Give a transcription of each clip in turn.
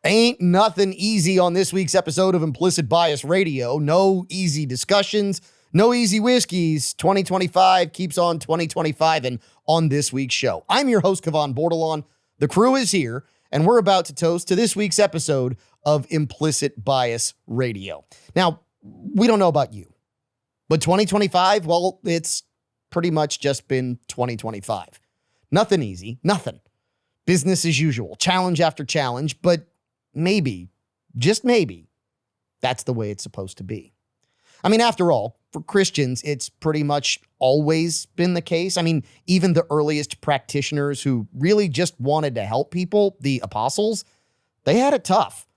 Ain't nothing easy on this week's episode of Implicit Bias Radio. No easy discussions, no easy whiskeys. 2025 keeps on 2025 and on this week's show. I'm your host, Kevon Bordelon. The crew is here, and we're about to toast to this week's episode of Implicit Bias Radio. Now, we don't know about you, but 2025, well, it's pretty much just been 2025. Nothing easy, nothing. Business as usual, challenge after challenge, but maybe, just maybe, that's the way it's supposed to be. I mean, after all, for Christians, it's pretty much always been the case. I mean, even the earliest practitioners who really just wanted to help people, the apostles, they had it tough.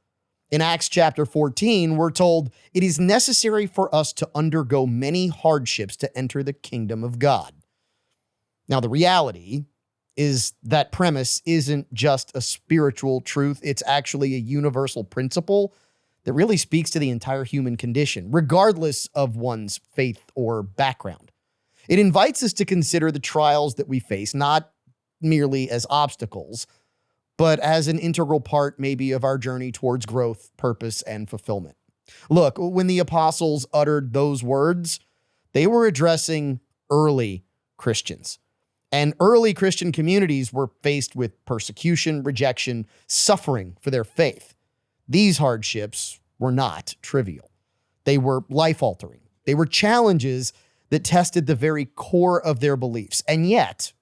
In Acts chapter 14, we're told it is necessary for us to undergo many hardships to enter the kingdom of God. Now, the reality is that premise isn't just a spiritual truth. It's actually a universal principle that really speaks to the entire human condition, regardless of one's faith or background. It invites us to consider the trials that we face, not merely as obstacles, but as an integral part maybe of our journey towards growth, purpose, and fulfillment. Look, when the apostles uttered those words, they were addressing early Christians. And early Christian communities were faced with persecution, rejection, suffering for their faith. These hardships were not trivial. They were life-altering. They were challenges that tested the very core of their beliefs. And yet,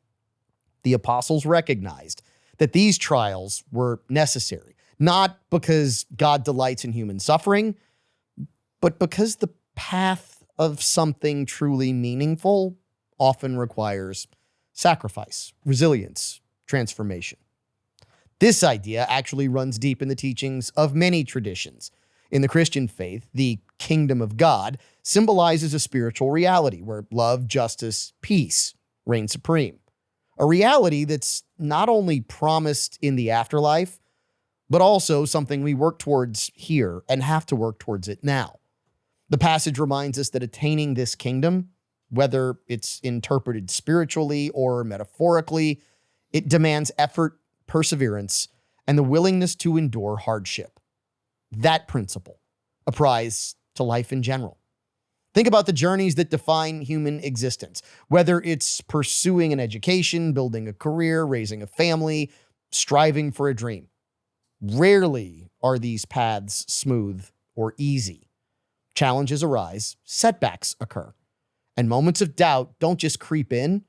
the apostles recognized that these trials were necessary, not because God delights in human suffering, but because the path of something truly meaningful often requires sacrifice, resilience, transformation. This idea actually runs deep in the teachings of many traditions. In the Christian faith, the kingdom of God symbolizes a spiritual reality where love, justice, peace reign supreme. A reality that's not only promised in the afterlife, but also something we work towards here and have to work towards it now. The passage reminds us that attaining this kingdom, whether it's interpreted spiritually or metaphorically, it demands effort, perseverance, and the willingness to endure hardship. That principle applies to life in general. Think about the journeys that define human existence, whether it's pursuing an education, building a career, raising a family, striving for a dream. Rarely are these paths smooth or easy. Challenges arise, setbacks occur. And moments of doubt don't just creep in,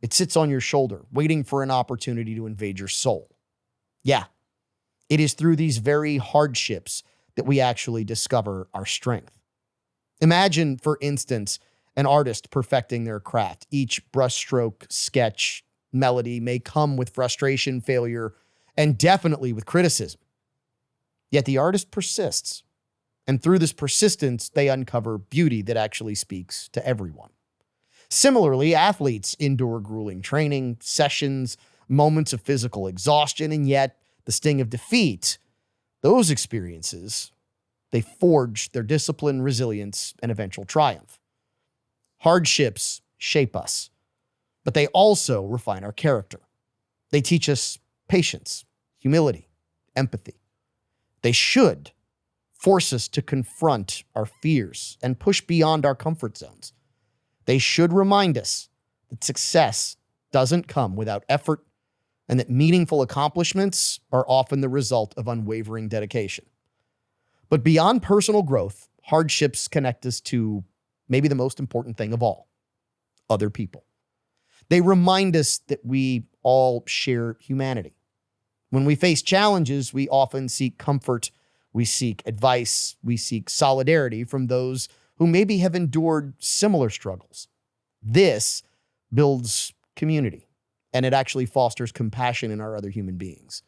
it sits on your shoulder, waiting for an opportunity to invade your soul. Yeah, it is through these very hardships that we actually discover our strength. Imagine, for instance, an artist perfecting their craft. Each brushstroke, sketch, melody may come with frustration, failure, and definitely with criticism. Yet the artist persists. And through this persistence, they uncover beauty that actually speaks to everyone. Similarly, athletes endure grueling training, sessions, moments of physical exhaustion, and yet the sting of defeat, those experiences, they forge their discipline, resilience, and eventual triumph. Hardships shape us, but they also refine our character. They teach us patience, humility, empathy. They should force us to confront our fears and push beyond our comfort zones. They should remind us that success doesn't come without effort and that meaningful accomplishments are often the result of unwavering dedication. But beyond personal growth, hardships connect us to maybe the most important thing of all, other people. They remind us that we all share humanity. When we face challenges, we often seek comfort, we seek advice, we seek solidarity from those who maybe have endured similar struggles. This builds community, and it actually fosters compassion in our other human beings.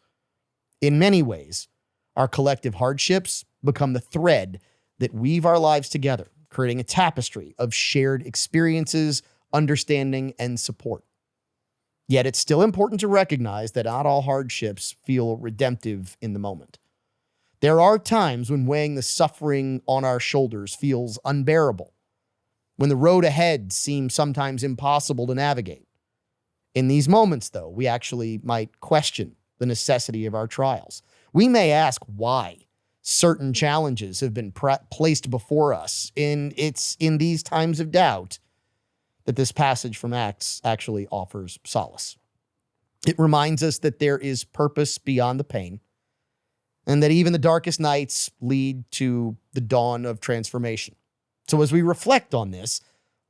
In many ways, our collective hardships become the thread that weave our lives together, creating a tapestry of shared experiences, understanding, and support. Yet it's still important to recognize that not all hardships feel redemptive in the moment. There are times when weighing the suffering on our shoulders feels unbearable, when the road ahead seems sometimes impossible to navigate. In these moments, though, we actually might question the necessity of our trials. We may ask why certain challenges have been placed before us. And it's in these times of doubt that this passage from Acts actually offers solace. It reminds us that there is purpose beyond the pain, and that even the darkest nights lead to the dawn of transformation. So as we reflect on this,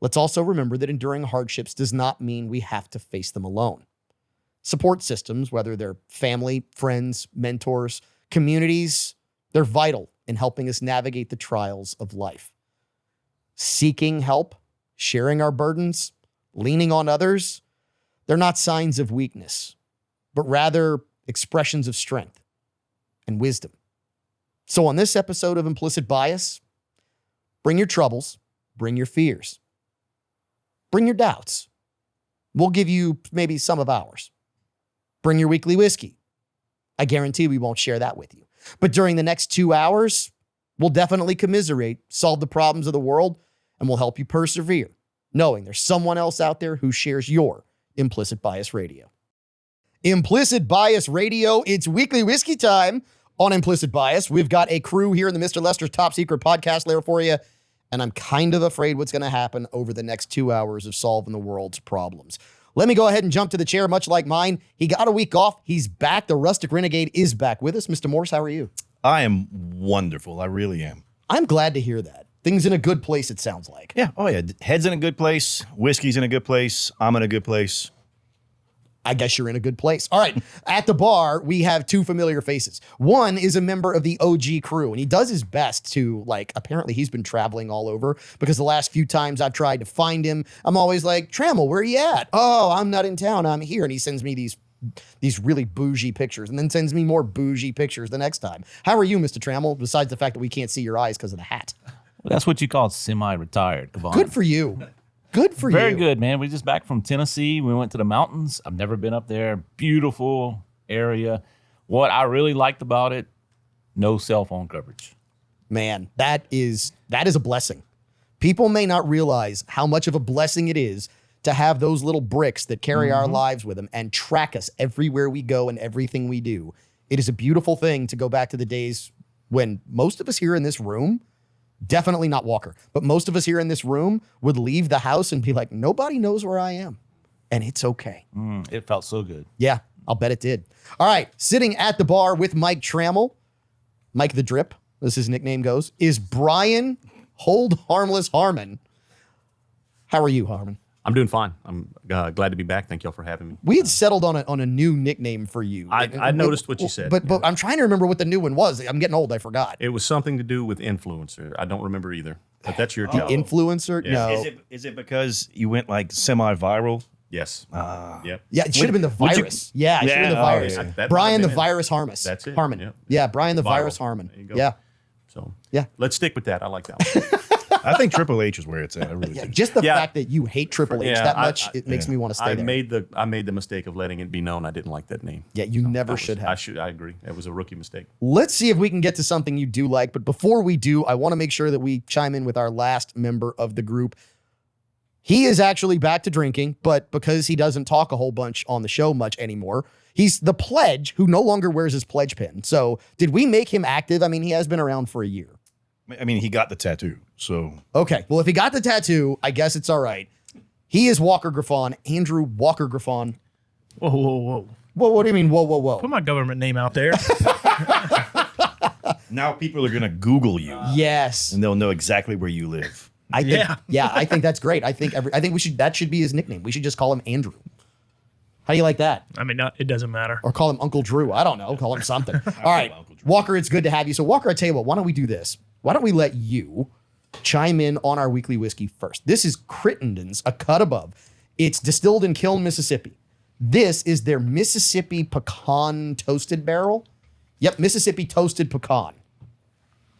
let's also remember that enduring hardships does not mean we have to face them alone. Support systems, whether they're family, friends, mentors, communities, they're vital in helping us navigate the trials of life. Seeking help, sharing our burdens, leaning on others, they're not signs of weakness, but rather expressions of strength and wisdom. So on this episode of Implicit Bias, bring your troubles, bring your fears, bring your doubts. We'll give you maybe some of ours. Bring your weekly whiskey. I guarantee we won't share that with you. But during the next 2 hours, we'll definitely commiserate, solve the problems of the world, and we'll help you persevere, knowing there's someone else out there who shares your Implicit Bias Radio. Implicit Bias Radio, it's weekly whiskey time on Implicit Bias. We've got a crew here in the Mr. Lester's Top Secret podcast lair for you, and I'm kind of afraid what's going to happen over the next 2 hours of solving the world's problems. Let me go ahead and jump to the chair, much like mine. He got a week off. He's back. The Rustic Renegade is back with us. Mr. Morse, how are you? I am wonderful. I really am. I'm glad to hear that. Things in a good place, it sounds like. Yeah. Oh, yeah. Head's in a good place. Whiskey's in a good place. I'm in a good place. I guess you're in a good place. All right. At the bar, we have two familiar faces. One is a member of the OG crew, and he does his best to, apparently he's been traveling all over because the last few times I've tried to find him, I'm always like, Trammell, where are you at? Oh, I'm not in town. I'm here. And he sends me these really bougie pictures and then sends me more bougie pictures the next time. How are you, Mr. Trammell, besides the fact that we can't see your eyes because of the hat? Well, that's what you call semi-retired. Come on. Good for you. Good for you. Very good, man. We just back from Tennessee. We went to the mountains. I've never been up there. Beautiful area. What I really liked about it, no cell phone coverage. Man, that is a blessing. People may not realize how much of a blessing it is to have those little bricks that carry our lives with them and track us everywhere we go and everything we do. It is a beautiful thing to go back to the days when most of us here in this room, definitely not Walker, but most of us here in this room would leave the house and be like, nobody knows where I am. And it's okay. It felt so good. Yeah, I'll bet it did. All right, sitting at the bar with Mike Trammell, Mike the Drip, as his nickname goes, is Brian Hold Harmless Harmon. How are you, Harmon? I'm doing fine. I'm glad to be back. Thank y'all for having me. We had settled on a new nickname for you. I noticed what you said. But I'm trying to remember what the new one was. I'm getting old. I forgot. It was something to do with influencer. I don't remember either. But that's your job. Influencer? Yeah. No. Is it because you went Yes. semi-viral? Yep. Yeah, it should have been the virus. Yeah, it should have been the virus. yeah. That Brian might the have been it. Virus Harmon. That's it. Harmon. Yep. Yeah, Brian the Viral. Virus Harmon. There you go. Yeah. So Yeah. let's stick with that. I like that one. I think Triple H is where it's at. I really Yeah, do. just the Yeah. fact that you hate Triple H Yeah, that much, it makes me want to stay I there. made the mistake of letting it be known I didn't like that name. Yeah, you never should have. I agree. It was a rookie mistake. Let's see if we can get to something you do like. But before we do, I want to make sure that we chime in with our last member of the group. He is actually back to drinking, but because he doesn't talk a whole bunch on the show much anymore, he's the pledge who no longer wears his pledge pin. So did we make him active? I mean, he has been around for a year. I mean, he got the tattoo, so. Okay, well, if he got the tattoo, I guess it's all right. He is Walker Griffon, Andrew Walker Griffon. Whoa, whoa, whoa. Whoa, what do you mean, whoa, whoa, whoa? Put my government name out there. Now people are going to Google you, Yes. and they'll know exactly where you live. I think, Yeah. I think that's great. I think that should be his nickname. We should just call him Andrew. How do you like that? I mean, it doesn't matter. Or call him Uncle Drew. I don't know. Call him something. All right. Uncle Drew. Walker, it's good to have you. So, Walker, I tell you what, why don't we do this? Why don't we let you chime in on our weekly whiskey first? This is Crittenden's, a cut above. It's distilled in Kiln, Mississippi. This is their Mississippi Pecan Toasted Barrel. Yep, Mississippi Toasted Pecan.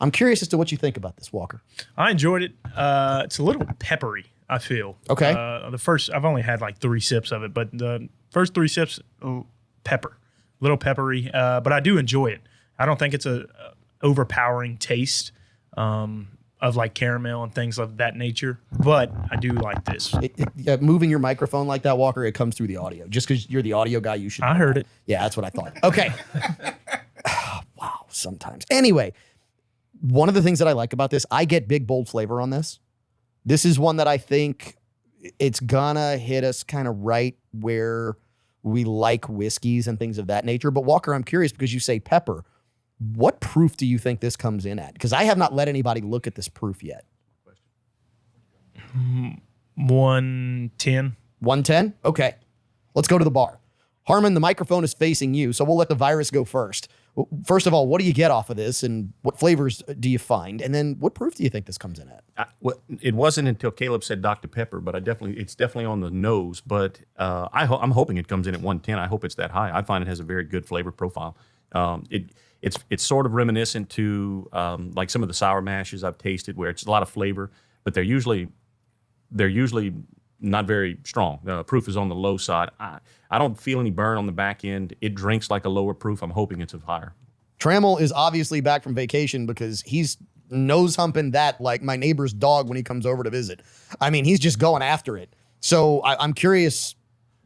I'm curious as to what you think about this, Walker. I enjoyed it. It's a little peppery, I feel. Okay. I've only had like 3 sips of it, but the first 3 sips, pepper. A little peppery, but I do enjoy it. I don't think it's a overpowering taste of like caramel and things of that nature, but I do like this. Moving your microphone like that, Walker, it comes through the audio. Just because you're the audio guy, you should. I heard it. Yeah, that's what I thought. Okay. sometimes. Anyway, one of the things that I like about this, I get big, bold flavor on this. This is one that I think it's gonna hit us kind of right where we like whiskeys and things of that nature. But Walker, I'm curious because you say pepper. What proof do you think this comes in at? Because I have not let anybody look at this proof yet. 110. 110? Okay. Let's go to the bar. Harmon, the microphone is facing you, so we'll let the virus go first. First of all, what do you get off of this, and what flavors do you find? And then what proof do you think this comes in at? It wasn't until Caleb said Dr. Pepper, but it's definitely on the nose. But I'm hoping it comes in at 110. I hope it's that high. I find it has a very good flavor profile. It's sort of reminiscent to like some of the sour mashes I've tasted, where it's a lot of flavor, but they're usually not very strong. Proof is on the low side. I don't feel any burn on the back end. It drinks like a lower proof. I'm hoping it's a higher. Trammell is obviously back from vacation because he's nose humping that like my neighbor's dog when he comes over to visit. I mean, he's just going after it. So I'm curious,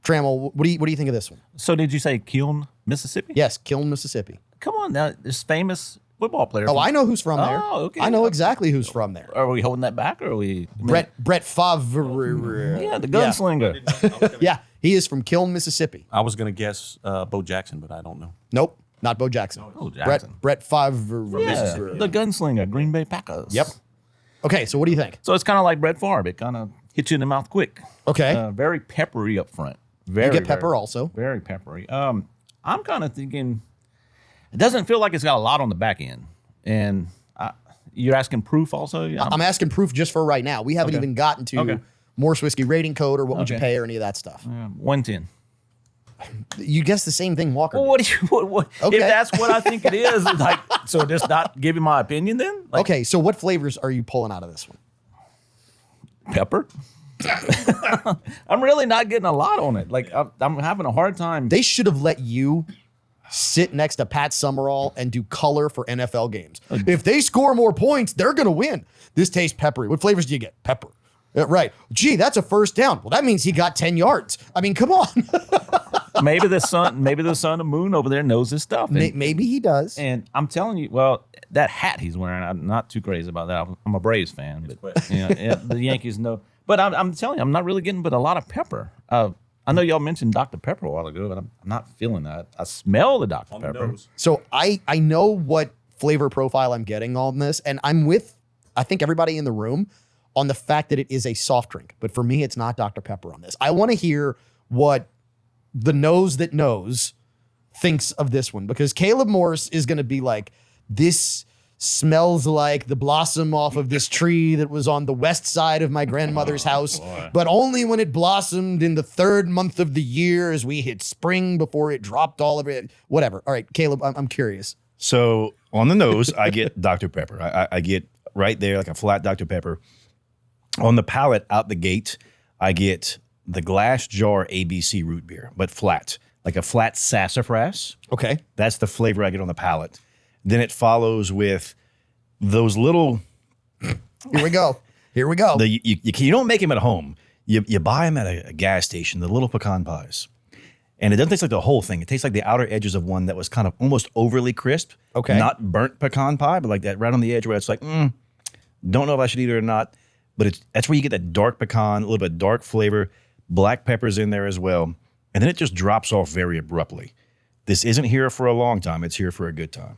Trammell, what do you think of this one? So did you say Kiln, Mississippi? Yes, Kiln, Mississippi. Come on now, this famous football player. Oh, I know who's from there. Oh, okay. I know exactly who's from there. Are we holding that back, or are we? Brett Favre. Yeah, the gunslinger. Yeah, he is from Kiln, Mississippi. I was going to guess Bo Jackson, but I don't know. Nope, not Bo Jackson. Bo Jackson. Brett Favre. Yeah, the gunslinger, Green Bay Packers. Yep. Okay, so what do you think? So it's kind of like Brett Favre. It kind of hits you in the mouth quick. Okay. Very peppery up front. Very, you get pepper very, also. Very peppery. I'm kind of thinking it doesn't feel like it's got a lot on the back end. And you're asking proof also? Yeah, I'm asking proof just for right now. We haven't even gotten to Morse Whiskey rating code or what would you pay or any of that stuff. 110. You guessed the same thing Walker Well, did. what do you? What, Okay. If that's what I think it is, like, so just not giving my opinion then? Like, Okay, so what flavors are you pulling out of this one? pepper. I'm really not getting a lot on it. Like I'm having a hard time. They should have let you sit next to Pat Summerall and do color for NFL games. If they score more points, they're going to win. This tastes peppery. What flavors do you get? Pepper. Right. Gee, that's a first down. Well, that means he got 10 yards. I mean, come on. maybe the sun and moon over there knows his stuff. And, Maybe he does. and I'm telling you, well, that hat he's wearing, I'm not too crazy about that. I'm a Braves fan, but yeah, the Yankees know. But I'm telling you, I'm not really getting but a lot of pepper. I know y'all mentioned Dr. Pepper a while ago, but I'm not feeling that. I smell the Dr. Pepper. So I know what flavor profile I'm getting on this, and I'm with, I think, everybody in the room on the fact that it is a soft drink. But for me, it's not Dr. Pepper on this. I want to hear what the nose that knows thinks of this one, because Caleb Morse is going to be like, this smells like the blossom off of this tree that was on the west side of my grandmother's house, but only when it blossomed in the third month of the year as we hit spring before it dropped all of it. Whatever. All right, Caleb, I'm curious. So on the nose, I get Dr. Pepper. I get right there like a flat Dr. Pepper. On the palate out the gate, I get the glass jar ABC root beer, but flat, like a flat sassafras. Okay. That's the flavor I get on the palate. Then it follows with those little. Here we go. You don't make them at home. You buy them at a gas station, the little pecan pies. And it doesn't taste like the whole thing. It tastes like the outer edges of one that was kind of almost overly crisp. Okay. Not burnt pecan pie, but like that right on the edge where it's like, don't know if I should eat it or not. But that's where you get that dark pecan, a little bit dark flavor. Black pepper's in there as well. And then it just drops off very abruptly. This isn't here for a long time. It's here for a good time.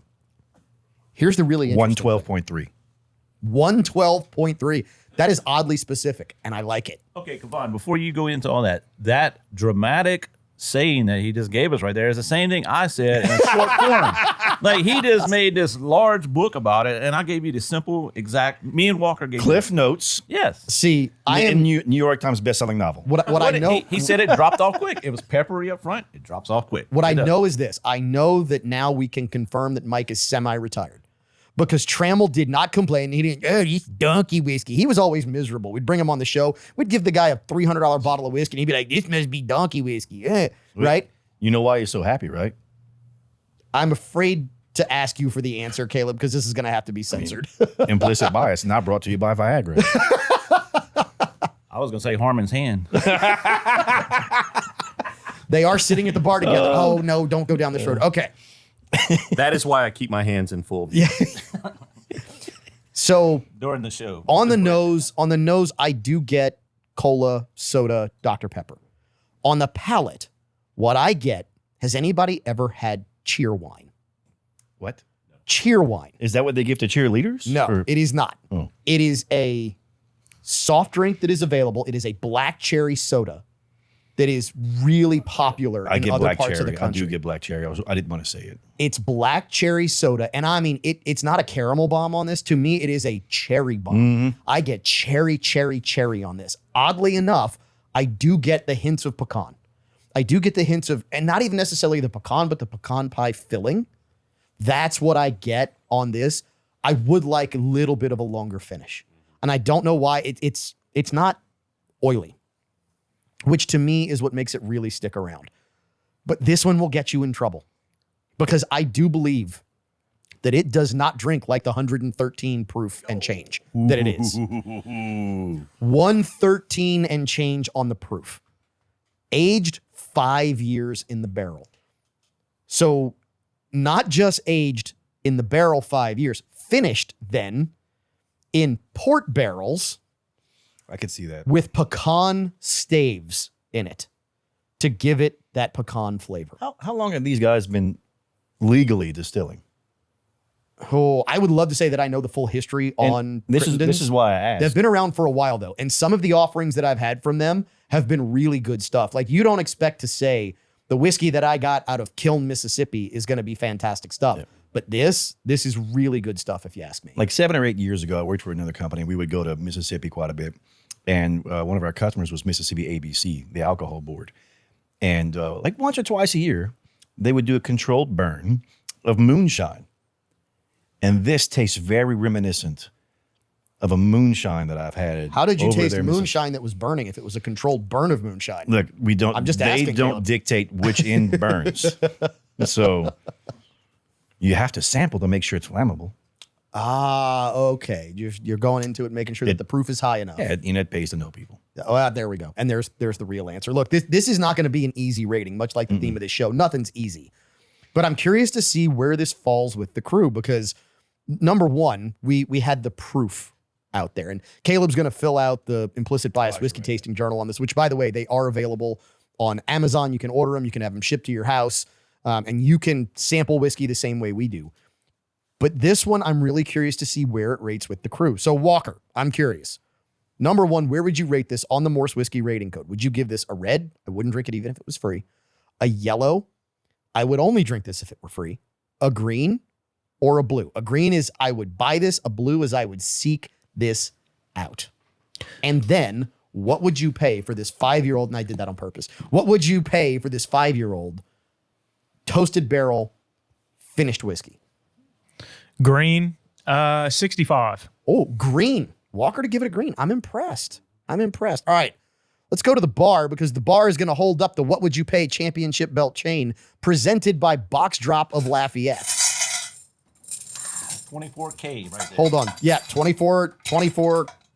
Here's the really interesting 112.3. 112.3. That is oddly specific, and I like it. Okay, Kevon, before you go into all that dramatic saying that he just gave us right there is the same thing I said in short form. Like, he just made this large book about it, and I gave you the simple, exact. Me and Walker gave Cliff Notes. Yes. See, I am New York Times bestselling novel. what I know. He said it dropped off quick. It was peppery up front. It drops off quick. What I It does. know is this. I know that now we can confirm that Mike is semi-retired because Trammell did not complain. He didn't, this donkey whiskey. He was always miserable. We'd bring him on the show. We'd give the guy a $300 bottle of whiskey, and he'd be like, this must be donkey whiskey. Right? You know why you're so happy, right? I'm afraid to ask you for the answer, Caleb, because this is going to have to be censored. Implicit bias, not brought to you by Viagra. I was going to say Harmon's hand. They are sitting at the bar together. Oh, no, don't go down this road. Okay. That is why I keep my hands in full view. So during the show. on the nose, I do get cola, soda, Dr. Pepper. On the palate, what I get, has anybody ever had cheer wine? What? Cheer wine. Is that what they give to cheerleaders? No, Or- it is not. Oh. It is a soft drink that is available. It is a black cherry soda that is really popular I in get other black parts cherry. of the country. I do get black cherry. I didn't want to say it. It's black cherry soda. And I mean, it's not a caramel bomb on this. To me, it is a cherry bomb. I get cherry on this. Oddly enough, I do get the hints of pecan. I do get the hints of, and not even necessarily the pecan, but the pecan pie filling. That's what I get on this. I would like a little bit of a longer finish. And I don't know why. It's not oily, which to me is what makes it really stick around. But this one will get you in trouble because I do believe that it does not drink like the 113 proof and change that it is. 113 and change on the proof. Aged 5 years in the barrel. So not just aged in the barrel 5 years, finished then in port barrels I could see that. with pecan staves in it to give it that pecan flavor. How long have these guys been legally distilling? Oh, I would love to say that I know the full history And on this Crittenden's. is why I asked. They've been around for a while though, and some of the offerings that I've had from them have been really good stuff. Like you don't expect to say the whiskey that I got out of Kiln, Mississippi is going to be fantastic stuff. Yeah. But this is really good stuff if you ask me. Like 7 or 8 years ago, I worked for another company. We would go to Mississippi quite a bit. And one of our customers was Mississippi ABC, the alcohol board. And like once or twice a year, they would do a controlled burn of moonshine. And this tastes very reminiscent of a moonshine that I've had. How did you over taste there in Mississippi. moonshine that was burning if it was a controlled burn of moonshine? Look, we don't. I'm just they asking, don't Caleb. dictate which end burns. So you have to sample to make sure it's flammable. Ah, okay. You're going into it making sure that the proof is high enough. Yeah, it pays to know people. Oh, there we go. And there's the real answer. Look, this is not going to be an easy rating, much like the theme of this show. Nothing's easy. But I'm curious to see where this falls with the crew because number one, we had the proof out there. And Caleb's going to fill out the Implicit Bias Whiskey Tasting Journal on this, which, by the way, they are available on Amazon. You can order them. You can have them shipped to your house. And you can sample whiskey the same way we do. But this one, I'm really curious to see where it rates with the crew. So Walker, I'm curious. Number one, where would you rate this on the Morse Whiskey rating code? Would you give this a red? I wouldn't drink it even if it was free. A yellow? I would only drink this if it were free. A green or a blue? A green is I would buy this. A blue is I would seek this out. And then what would you pay for this 5-year-old? And I did that on purpose. What would you pay for this 5-year-old toasted barrel finished whiskey? Green, 65. Oh, green. Walker to give it a green. I'm impressed. All right. Let's go to the bar because the bar is going to hold up the What Would You Pay championship belt chain presented by Box Drop of Lafayette. 24K right there. Hold on. Yeah, 24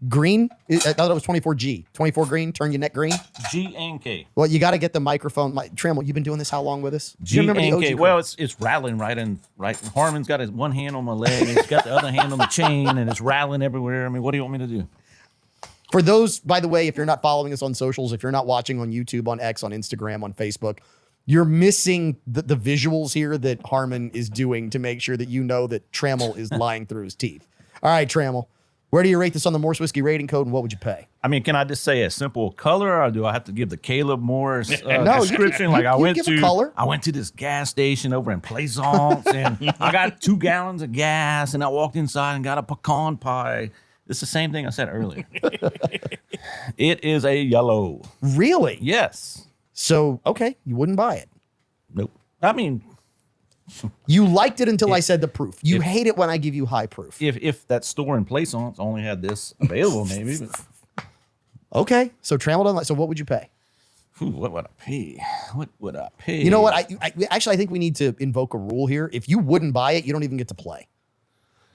green. I thought it was 24G. 24 green, turn your neck green. G and K. Well, you got to get the microphone. Trammell, you've been doing this how long with us? Do G you remember and the OG K. crew? Well, it's rattling right. Harmon's got his one hand on my leg, and he's got the other hand on the chain, and it's rattling everywhere. I mean, what do you want me to do? For those, by the way, if you're not following us on socials, if you're not watching on YouTube, on X, on Instagram, on Facebook, you're missing the visuals here that Harmon is doing to make sure that you know that Trammell is lying through his teeth. All right, Trammell, where do you rate this on the Morse Whiskey rating code, and what would you pay? I mean, can I just say a simple color, or do I have to give the Caleb Morris No, you can- description? Like I you went give a to, color. I went to this gas station over in Plaisance, and I got 2 gallons of gas, and I walked inside and got a pecan pie. It's the same thing I said earlier. It is a yellow. Really? Yes. So, okay, you wouldn't buy it. Nope. I mean, You liked it until I said the proof. You hate it when I give you high proof. if that store in Plaisance only had this available, maybe. But Okay, so Trammell doesn't like. So what would you pay? what would I pay? What would I pay? You know what? I think we need to invoke a rule here. If you wouldn't buy it, you don't even get to play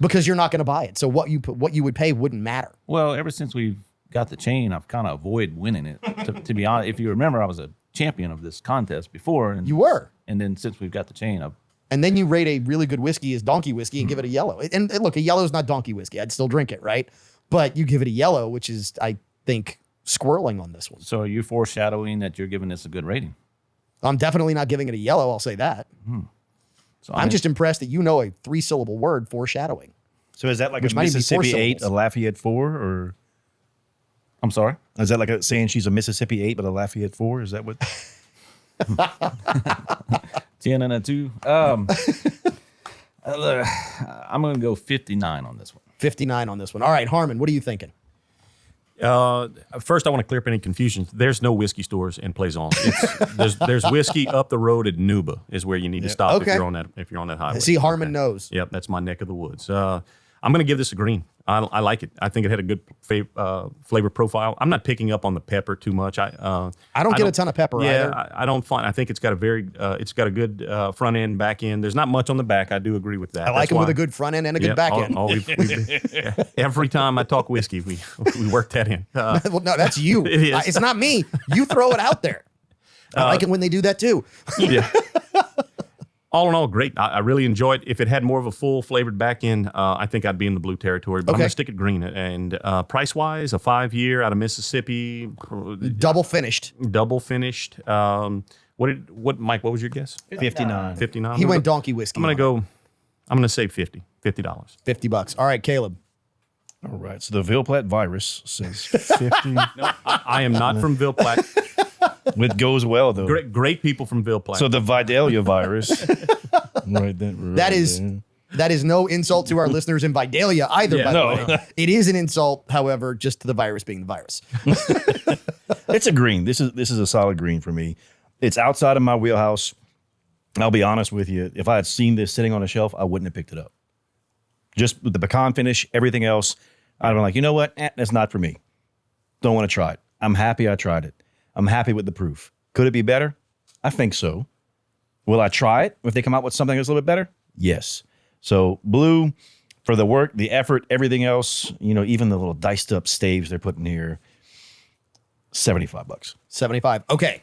because you're not going to buy it. So what you would pay wouldn't matter. Well, ever since we've got the chain, I've kind of avoided winning it. To be honest, if you remember, I was a champion of this contest before. And You were. And then since we've got the chain, I've And then you rate a really good whiskey as donkey whiskey and give it a yellow. And look, a yellow is not donkey whiskey. I'd still drink it, right? But you give it a yellow, which is, I think, squirreling on this one. So are you foreshadowing that you're giving this a good rating? I'm definitely not giving it a yellow. I'll say that. So I'm just impressed that you know a 3-syllable word, foreshadowing. So is that like Which a might even be 4 Mississippi 8, a syllables. Lafayette 4, or I'm sorry. is that like saying she's a Mississippi 8 but a Lafayette 4? Is that what? 10 and a 2. I'm going to go 59 on this one. 59 on this one. All right, Harmon, what are you thinking? First, I want to clear up any confusion. There's no whiskey stores in Plaisance. There's whiskey up the road at Nuba is where you need to stop Okay. if you're on that highway. See, Harmon knows. Yep, that's my neck of the woods. I'm going to give this a green. I like it. I think it had a good flavor profile. I'm not picking up on the pepper too much. I don't get a ton of pepper yeah, either. I don't find. I think it's got a good front end, back end. There's not much on the back. I do agree with that. I like him with a good front end and a good back end. Every time I talk whiskey, we work that in. Well, no, that's you. It is. It's not me. You throw it out there. I like it when they do that too. Yeah. All in all, great. I really enjoy it. If it had more of a full flavored back end, I think I'd be in the blue territory. But I'm Okay. going to stick it green. And price wise, a 5-year out of Mississippi, Double finished. double finished. What Mike? What was your guess? 59. 59. He went donkey whiskey. I'm going to say $50. $50. All right, Caleb. All right. So the Ville Platte virus says 50. I am not from Ville Platte. It goes well though. Great people from Ville Platte. So the Vidalia virus. Right then. That is no insult to our listeners in Vidalia either, by no. the way. It is an insult, however, just to the virus being the virus. It's a green. This is a solid green for me. It's outside of my wheelhouse. I'll be honest with you. If I had seen this sitting on a shelf, I wouldn't have picked it up. Just with the pecan finish, everything else, I'd be like, you know what? That's not for me. Don't want to try it. I'm happy I tried it. I'm happy with the proof. Could it be better? I think so. Will I try it if they come out with something that's a little bit better? Yes. So blue for the work, the effort, everything else, even the little diced up staves they're putting here, $75. 75. Okay.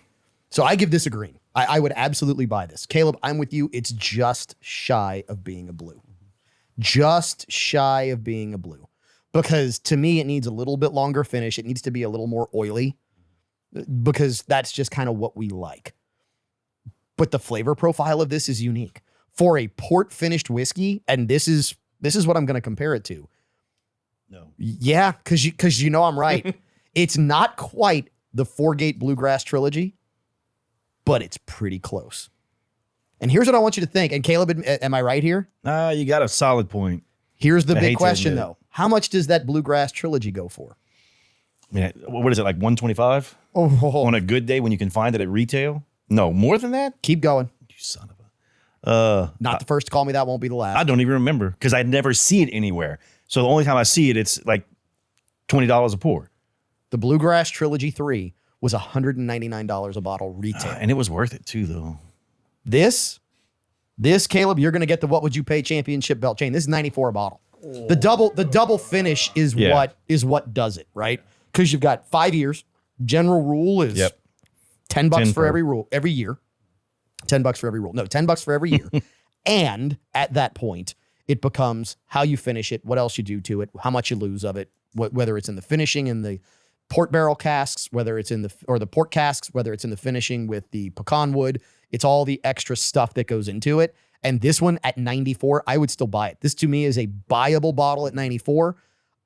So I give this a green. I would absolutely buy this. Caleb, I'm with you. It's just shy of being a blue. Just shy of being a blue. Because to me, it needs a little bit longer finish. It needs to be a little more oily. Because that's just kind of what we like. But the flavor profile of this is unique. For a port finished whiskey, and this is what I'm going to compare it to. No. Yeah, because you know I'm right. It's not quite the Four Gate Bluegrass trilogy, but it's pretty close. And here's what I want you to think. And Caleb, am I right here? You got a solid point. Here's the I hate big to question, admit it. though. How much does that Bluegrass trilogy go for? I mean, what is it, like 125 Oh, on a good day when you can find it at retail? No, more than that? keep going. You son of a. Not the first to call me. That won't be the last. I don't even remember because I never see it anywhere. So the only time I see it, it's like $20 a pour. The Bluegrass Trilogy 3 was $199 a bottle retail. And it was worth it too, though. This, Caleb, you're going to get the What Would You Pay Championship belt chain. This is $94 a bottle. The double finish is what does it, right? Because you've got 5 years. General rule is Yep. $10 10 for every year. $10 for every rule. No, $10 for every year. And at that point, it becomes how you finish it, what else you do to it, how much you lose of it, whether it's in the finishing in the port barrel casks, whether it's in the port casks, whether it's in the finishing with the pecan wood. It's all the extra stuff that goes into it. And this one at 94, I would still buy it. This to me is a buyable bottle at 94.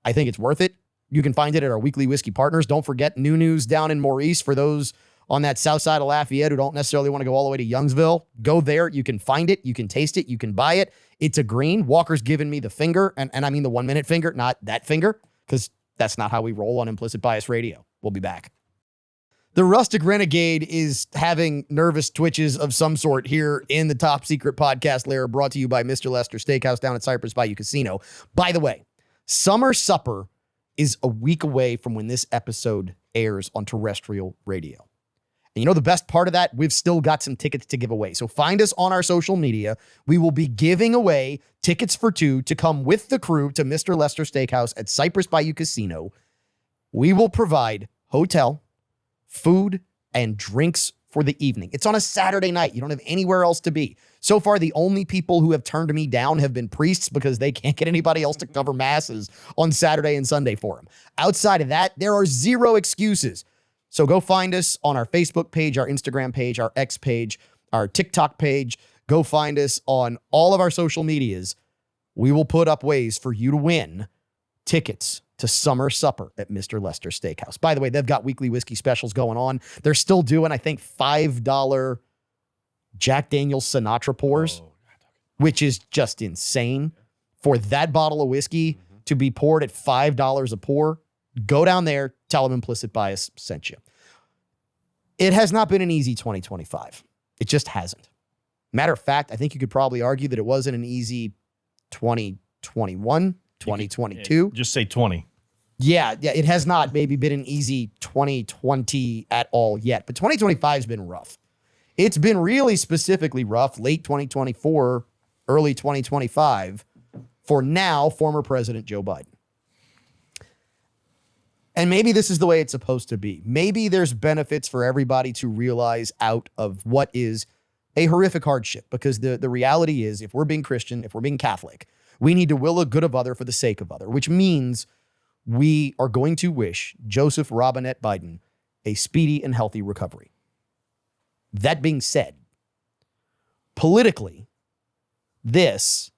I think it's worth it. You can find it at our weekly whiskey partners. Don't forget New News down in Maurice for those on that south side of Lafayette who don't necessarily want to go all the way to Youngsville. Go there. You can find it. You can taste it. You can buy it. It's a green. Walker's given me the finger, and I mean the 1 minute finger, not that finger, because that's not how we roll on Implicit Bias Radio. We'll be back. The Rustic Renegade is having nervous twitches of some sort here in the Top Secret Podcast lair, brought to you by Mr. Lester Steakhouse down at Cypress Bayou Casino. By the way, Summer Supper is a week away from when this episode airs on terrestrial radio. And you know the best part of that? We've still got some tickets to give away. So find us on our social media. We will be giving away tickets for two to come with the crew to Mr. Lester Steakhouse at Cypress Bayou Casino. We will provide hotel, food, and drinks for the evening. It's on a Saturday night. You don't have anywhere else to be. So far, the only people who have turned me down have been priests because they can't get anybody else to cover masses on Saturday and Sunday for them. Outside of that, there are zero excuses. So go find us on our Facebook page, our Instagram page, our X page, our TikTok page. Go find us on all of our social medias. We will put up ways for you to win tickets to summer supper at Mr. Lester Steakhouse. By the way, they've got weekly whiskey specials going on. They're still doing, I think, $5 Jack Daniel's Sinatra pours, which is just insane. For that bottle of whiskey to be poured at $5 a pour, go down there, tell them Implicit Bias sent you. It has not been an easy 2025. It just hasn't. Matter of fact, I think you could probably argue that it wasn't an easy 2021, 2022. Just say 20. Yeah, it has not maybe been an easy 2020 at all yet, but 2025 has been rough. It's been really specifically rough, late 2024, early 2025, for now former President Joe Biden. And maybe this is the way it's supposed to be. Maybe there's benefits for everybody to realize out of what is a horrific hardship, because the reality is, if we're being Christian, if we're being Catholic, we need to will the good of other for the sake of other, which means we are going to wish Joseph Robinette Biden a speedy and healthy recovery. That being said, politically, this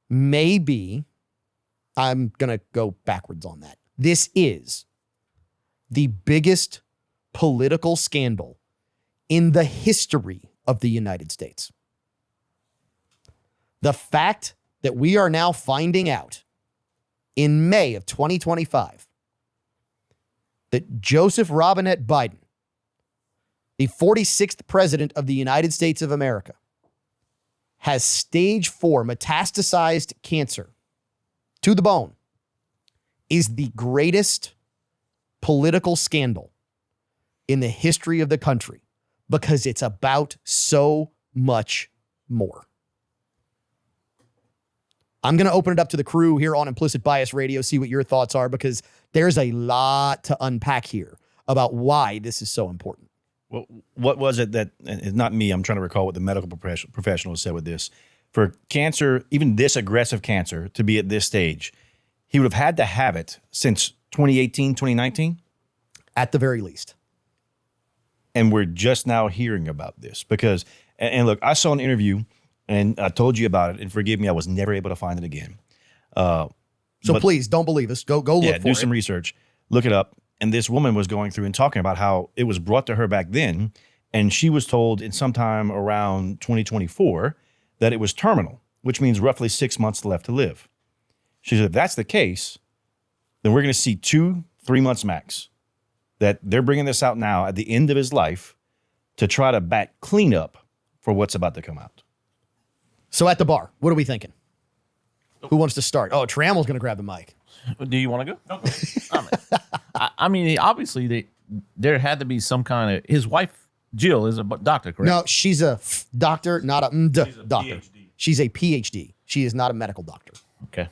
may be, I'm going to go backwards on that. This is the biggest political scandal in the history of the United States. The fact that we are now finding out in May of 2025 that Joseph Robinette Biden, the 46th president of the United States of America, has stage 4 metastasized cancer to the bone, is the greatest political scandal in the history of the country, because it's about so much more. I'm going to open it up to the crew here on Implicit Bias Radio, see what your thoughts are, because there's a lot to unpack here about why this is so important. Well, what was it that, and it's not me, I'm trying to recall what the medical professional said with this. For cancer, even this aggressive cancer, to be at this stage, he would have had to have it since 2018, 2019? At the very least. And we're just now hearing about this because, and look, I saw an interview and I told you about it, and forgive me, I was never able to find it again. So please don't believe us. Go look for it. Do some research, look it up. And this woman was going through and talking about how it was brought to her back then, and she was told in sometime around 2024 that it was terminal, which means roughly 6 months left to live. She said, if that's the case, then we're going to see 2-3 months max. That they're bringing this out now at the end of his life to try to back clean up for what's about to come out. So at the bar, what are we thinking? Who wants to start? Oh, Trammell's going to grab the mic. Do you want to go? No, go. I mean, obviously, there had to be some kind of. His wife, Jill, is a doctor, correct? No, she's a doctor, not a doctor. PhD. She's a PhD. She is not a medical doctor. Okay.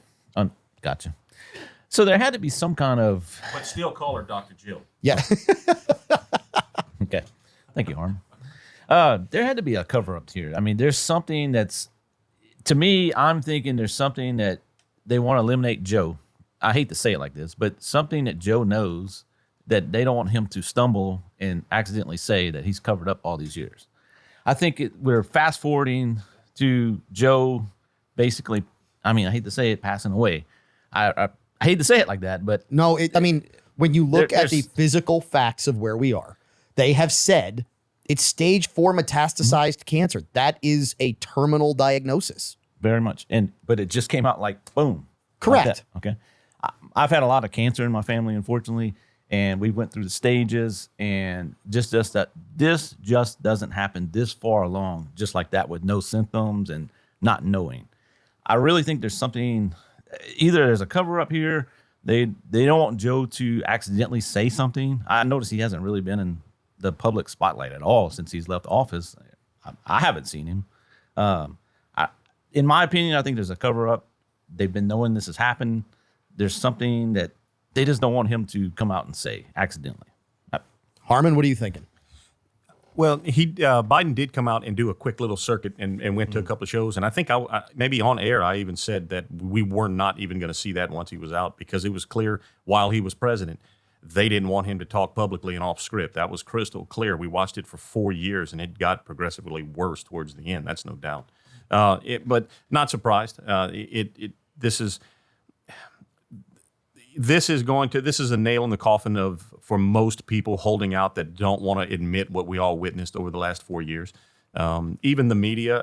Gotcha. So there had to be some kind of. But still call her Dr. Jill. Yeah. Okay. Thank you, Harm. There had to be a cover up here. I mean, there's something that's. To me, I'm thinking there's something that they want to eliminate Joe. I hate to say it like this, but something that Joe knows that they don't want him to stumble and accidentally say that he's covered up all these years. I think we're fast forwarding to Joe basically, I mean, I hate to say it, passing away. I hate to say it like that, but No, I mean, when you look at the there's- physical facts of where we are, they have said it's stage 4 metastasized cancer. That is a terminal diagnosis. very much. But it just came out like boom. Correct. Like that, okay. I've had a lot of cancer in my family, unfortunately, and we went through the stages, and just that this just doesn't happen this far along, just like that, with no symptoms and not knowing. I really think there's something. Either there's a cover up here. They don't want Joe to accidentally say something. I noticed he hasn't really been in the public spotlight at all since he's left office. I haven't seen him. In my opinion, I think there's a cover up. They've been knowing this has happened. There's something that they just don't want him to come out and say accidentally. Harmon, what are you thinking? Well, Biden did come out and do a quick little circuit and went to a couple of shows. And I think I maybe on air I even said that we were not even going to see that once he was out, because it was clear while he was president they didn't want him to talk publicly and off script. That was crystal clear. We watched it for 4 years, and it got progressively worse towards the end. That's no doubt. But not surprised. This is a nail in the coffin for most people holding out that don't want to admit what we all witnessed over the last 4 years. Even the media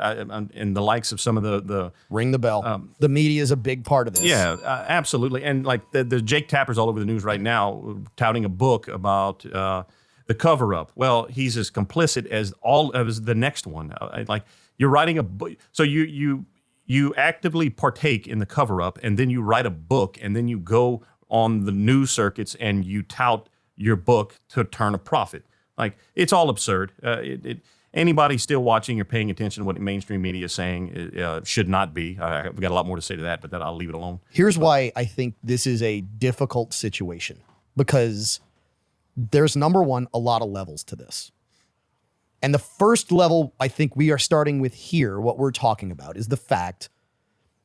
and the likes of some of the Ring the bell. The media is a big part of this. yeah, absolutely. And like the Jake Tapper's all over the news right now, touting a book about the cover up. Well, he's as complicit as the next one. Like you're writing a book, so you actively partake in the cover up, and then you write a book, and then you go on the news circuits and you tout your book to turn a profit. Like it's all absurd. Anybody still watching or paying attention to what mainstream media is saying should not be. I've got a lot more to say to that, but I'll leave it alone. Here's why I think this is a difficult situation, because there's, number one, a lot of levels to this. And the first level I think we are starting with here, what we're talking about, is the fact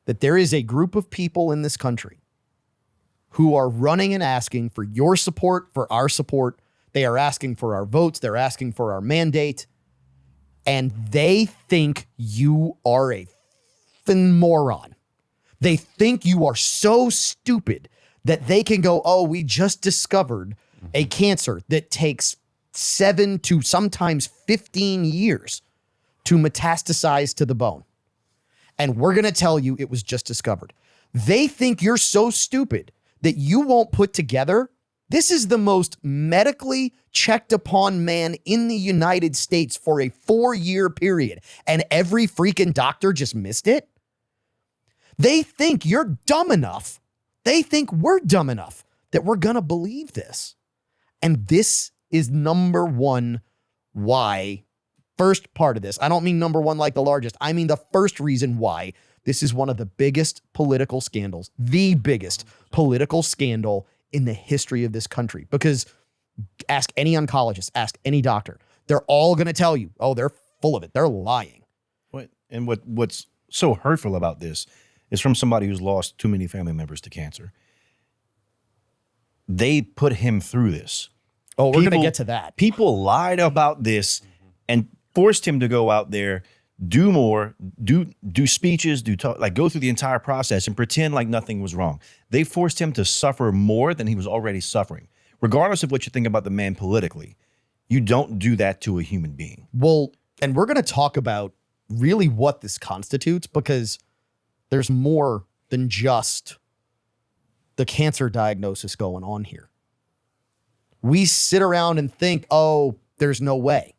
that there is a group of people in this country who are running and asking for your support, for our support. They are asking for our votes. They're asking for our mandate. And they think you are a f***ing moron. They think you are so stupid that they can go, oh, we just discovered a cancer that takes 7 to sometimes 15 years to metastasize to the bone. And we're going to tell you it was just discovered. They think you're so stupid that you won't put together. This is the most medically checked upon man in the United States for a 4-year period, and every freaking doctor just missed it. They think you're dumb enough. They think we're dumb enough that we're going to believe this. And this is number one why, first part of this, I don't mean number one like the largest, I mean the first reason why this is one of the biggest political scandals, the biggest political scandal in the history of this country. Because ask any oncologist, ask any doctor, they're all going to tell you, oh, they're full of it. They're lying. What's so hurtful about this is from somebody who's lost too many family members to cancer. They put him through this. Oh, we're going to get to that. People lied about this and forced him to go out there, do more, do speeches, talk, like go through the entire process and pretend like nothing was wrong. They forced him to suffer more than he was already suffering. Regardless of what you think about the man politically, you don't do that to a human being. Well, and we're going to talk about really what this constitutes, because there's more than just the cancer diagnosis going on here. We sit around and think, oh, there's no way.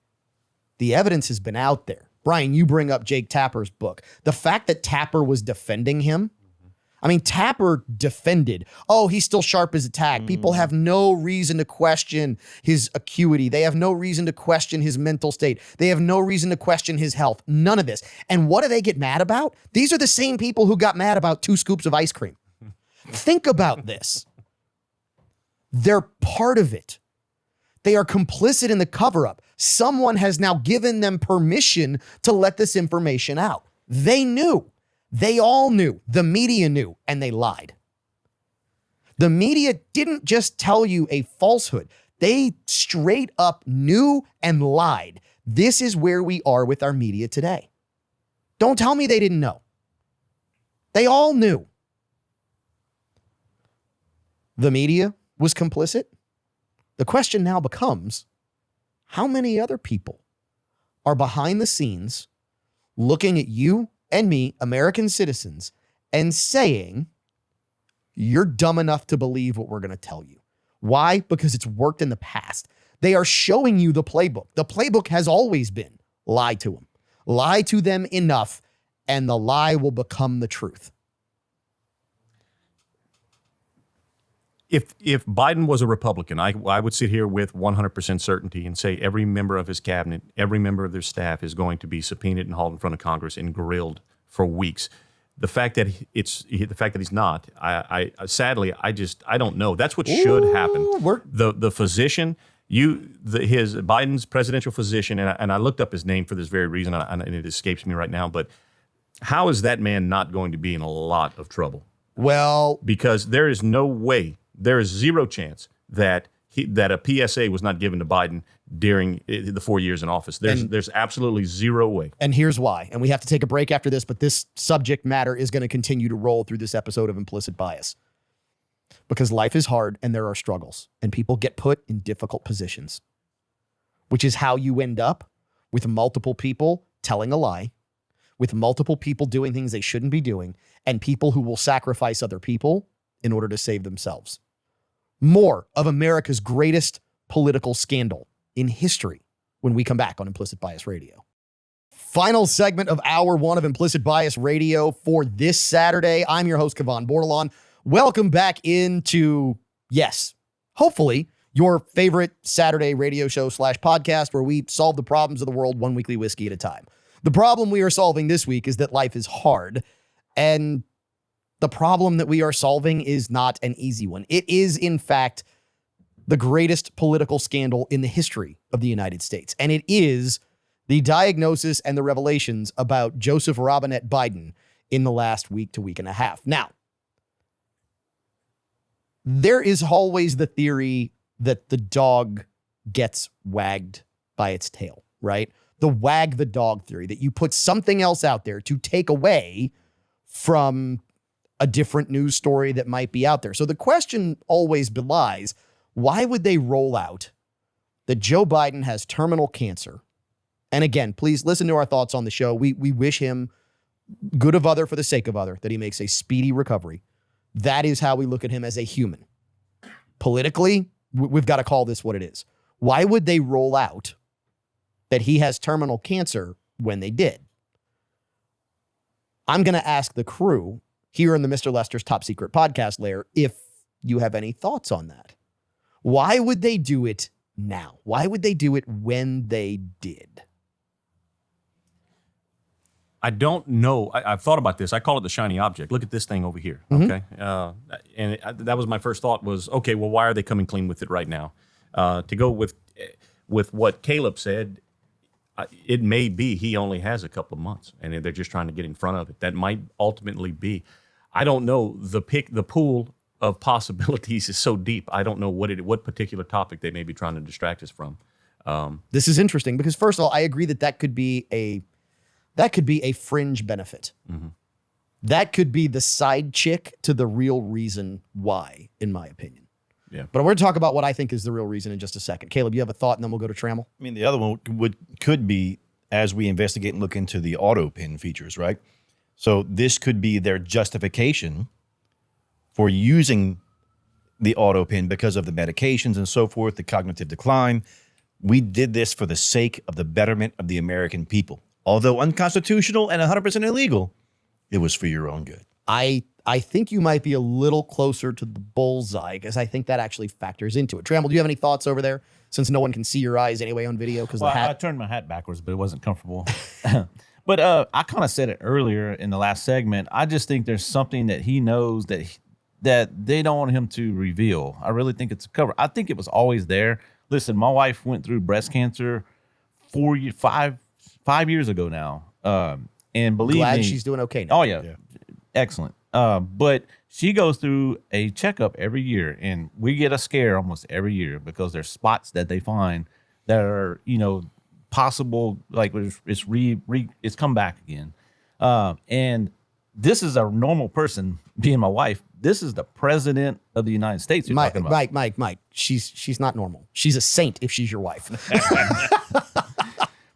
The evidence has been out there. Brian, you bring up Jake Tapper's book. The fact that Tapper was defending him, I mean, Tapper defended, oh, he's still sharp as a tack. People have no reason to question his acuity. They have no reason to question his mental state. They have no reason to question his health. None of this. And what do they get mad about? These are the same people who got mad about 2 scoops of ice cream. Think about this. They're part of it. They are complicit in the cover-up. Someone has now given them permission to let this information out. They knew. They all knew. The media knew, and they lied. The media didn't just tell you a falsehood. They straight up knew and lied. This is where we are with our media today. Don't tell me they didn't know. They all knew. The media was complicit. The question now becomes, how many other people are behind the scenes looking at you and me, American citizens, and saying, you're dumb enough to believe what we're going to tell you? Why? Because it's worked in the past. They are showing you the playbook. The playbook has always been lie to them. Lie to them enough, and the lie will become the truth. If Biden was a Republican, I would sit here with 100% certainty and say every member of his cabinet, every member of their staff is going to be subpoenaed and hauled in front of Congress and grilled for weeks. The fact that he's not, I sadly, I don't know. That's what should happen. The physician his Biden's presidential physician, and I looked up his name for this very reason, and it escapes me right now. But how is that man not going to be in a lot of trouble? Well, Because there is no way, there is zero chance that a PSA was not given to Biden during the 4 years in office. There's absolutely zero way. and here's why. And we have to take a break after this, but this subject matter is going to continue to roll through this episode of Implicit Bias. Because life is hard and there are struggles and people get put in difficult positions, which is how you end up with multiple people telling a lie, with multiple people doing things they shouldn't be doing, and people who will sacrifice other people in order to save themselves. More of America's greatest political scandal in history when we come back on Implicit Bias Radio. Final segment of hour one of Implicit Bias Radio for this Saturday. I'm your host, Kevon Bordelon. Welcome back into, yes, hopefully your favorite Saturday radio show / podcast where we solve the problems of the world one weekly whiskey at a time. The problem we are solving this week is that life is hard, and the problem that we are solving is not an easy one. It is, in fact, the greatest political scandal in the history of the United States, and it is the diagnosis and the revelations about Joseph Robinette Biden in the last week to week and a half. Now, there is always the theory that the dog gets wagged by its tail, right? The wag the dog theory, that you put something else out there to take away from a different news story that might be out there. So the question always belies, why would they roll out that Joe Biden has terminal cancer? And again, please listen to our thoughts on the show. We wish him good of other for the sake of other, that he makes a speedy recovery. That is how we look at him as a human. Politically, we've got to call this what it is. Why would they roll out that he has terminal cancer when they did? I'm going to ask the crew here in the Mr. Lester's Top Secret Podcast lair if you have any thoughts on that. Why would they do it now? Why would they do it when they did? I don't know. I've thought about this. I call it the shiny object. Look at this thing over here. Okay. That was my first thought was, okay, well, why are they coming clean with it right now? To go with what Caleb said, it may be he only has a couple of months and they're just trying to get in front of it. That might ultimately be. I don't know. The pool of possibilities is so deep. I don't know what particular topic they may be trying to distract us from. This is interesting because, first of all, I agree that could be a fringe benefit. Mm-hmm. That could be the side chick to the real reason why, in my opinion. Yeah. But we're going to talk about what I think is the real reason in just a second. Caleb, you have a thought, and then we'll go to Trammell. I mean, the other one could be as we investigate and look into the auto pin features, right? So this could be their justification for using the auto pin because of the medications and so forth, the cognitive decline. We did this for the sake of the betterment of the American people. Although unconstitutional and 100% illegal, it was for your own good. I think you might be a little closer to the bullseye because I think that actually factors into it. Trammell, do you have any thoughts over there? Since no one can see your eyes anyway on video because the hat. I turned my hat backwards, but it wasn't comfortable. But I kind of said it earlier in the last segment. I just think there's something that he knows that they don't want him to reveal. I really think it's a cover. I think it was always there. Listen, my wife went through breast cancer 5 years ago now. And believe Glad me, she's doing okay now. Oh, yeah. Excellent. But she goes through a checkup every year, and we get a scare almost every year because there's spots that they find that are, possible, like it's come back again. And this is a normal person, being my wife. This is the president of the United States you're talking about. Mike, she's not normal. She's a saint if she's your wife.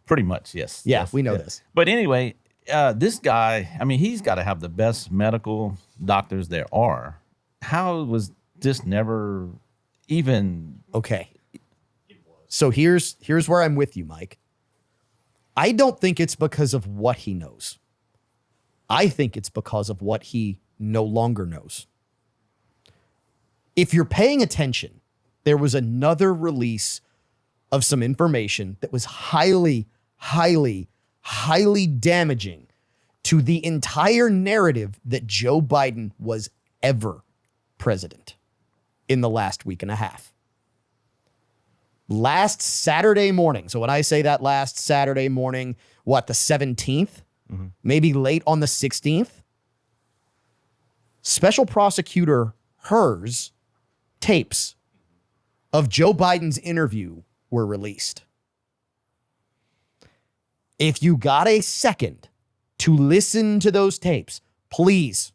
Pretty much, yes. Yeah, yes, we know yes. this. But anyway, this guy, I mean, he's got to have the best medical doctors there are. How was this never even... Okay. So here's where I'm with you, Mike. I don't think it's because of what he knows. I think it's because of what he no longer knows. If you're paying attention, there was another release of some information that was highly, highly, highly damaging to the entire narrative that Joe Biden was ever president in the last week and a half. last Saturday morning. So when I say that last Saturday morning, what, the 17th? Maybe late on the 16th? Special prosecutor Hur's tapes of Joe Biden's interview were released. If you got a second to listen to those tapes, please,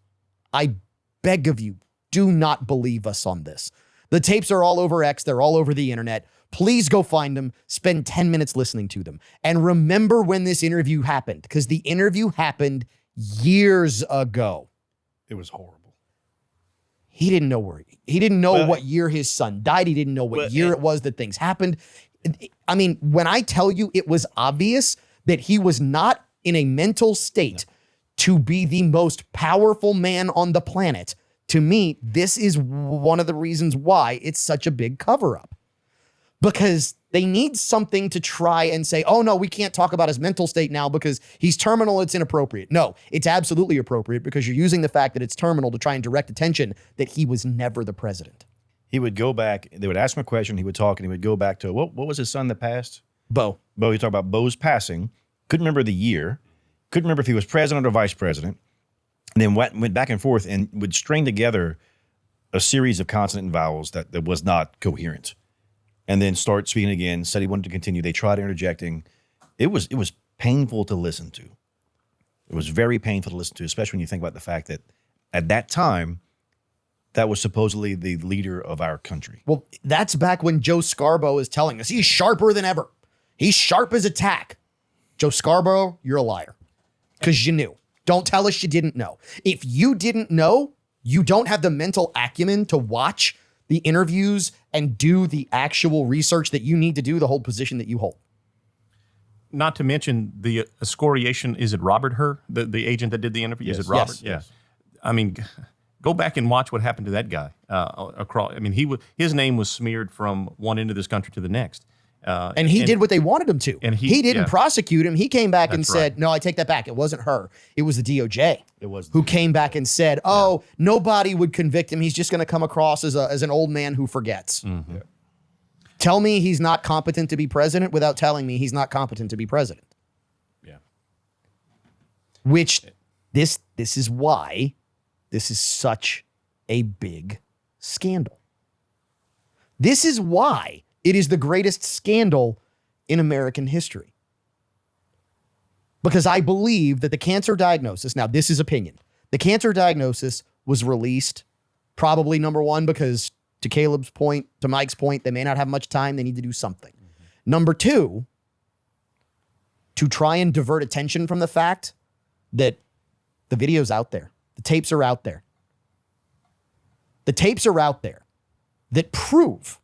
I beg of you, do not believe us on this. The tapes are all over X. They're all over the internet. Please go find them. Spend 10 minutes listening to them. And remember when this interview happened, because the interview happened years ago. It was horrible. He didn't know he didn't know what year his son died. He didn't know what year it was that things happened. I mean, when I tell you it was obvious that he was not in a mental state to be the most powerful man on the planet, to me, this is one of the reasons why it's such a big cover-up. Because they need something to try and say, oh no, we can't talk about his mental state now because he's terminal, it's inappropriate. No, it's absolutely appropriate because you're using the fact that it's terminal to try and direct attention that he was never the president. He would go back, they would ask him a question, he would talk, and he would go back to, what was his son that passed? Bo, you talk about Bo's passing, couldn't remember the year, couldn't remember if he was president or vice president, and then went back and forth and would string together a series of consonant and vowels that was not coherent. And then start speaking again, said he wanted to continue. They tried interjecting. It was painful to listen to. It was very painful to listen to, especially when you think about the fact that at that time, that was supposedly the leader of our country. well, that's back when Joe Scarborough is telling us he's sharper than ever. He's sharp as a tack. Joe Scarborough, you're a liar because you knew. Don't tell us you didn't know. If you didn't know, you don't have the mental acumen to watch the interviews and do the actual research that you need to do, the whole position that you hold. Not to mention the excoriation. Is it Robert Hur, the agent that did the interview? Yes. Is it Robert? Yes. Yeah. Yes. I mean, go back and watch what happened to that guy. Across. I mean, his name was smeared from one end of this country to the next. And he did what they wanted him to. and he didn't yeah. prosecute him. He came back and That's said, right. no, I take that back. It wasn't her. It was the DOJ. It was who came back and said, oh, nobody would convict him. He's just going to come across as an old man who forgets. Mm-hmm. Tell me he's not competent to be president without telling me he's not competent to be president. Yeah. Which this is why this is such a big scandal. This is why it is the greatest scandal in American history. Because I believe that the cancer diagnosis, now this is opinion, the cancer diagnosis was released probably number one, because to Caleb's point, to Mike's point, they may not have much time. They need to do something. Number two, to try and divert attention from the fact that the video's out there. The tapes are out there. The tapes are out there that prove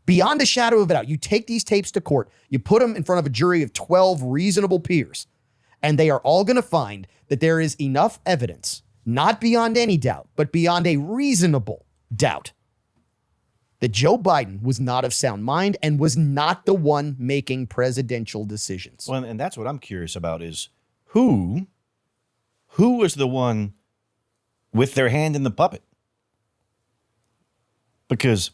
beyond a shadow of a doubt. You take these tapes to court, you put them in front of a jury of 12 reasonable peers, and they are all going to find that there is enough evidence, not beyond any doubt, but beyond a reasonable doubt, that Joe Biden was not of sound mind and was not the one making presidential decisions. Well, and that's what I'm curious about is who was the one with their hand in the puppet? Because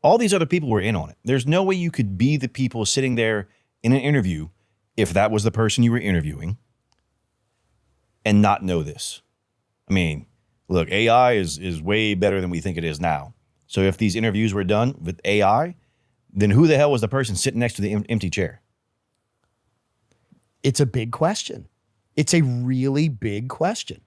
all these other people were in on it. There's no way you could be the people sitting there in an interview if that was the person you were interviewing and not know this. I mean, look, AI is way better than we think it is now. So if these interviews were done with AI, then who the hell was the person sitting next to the empty chair? It's a big question. It's a really big question.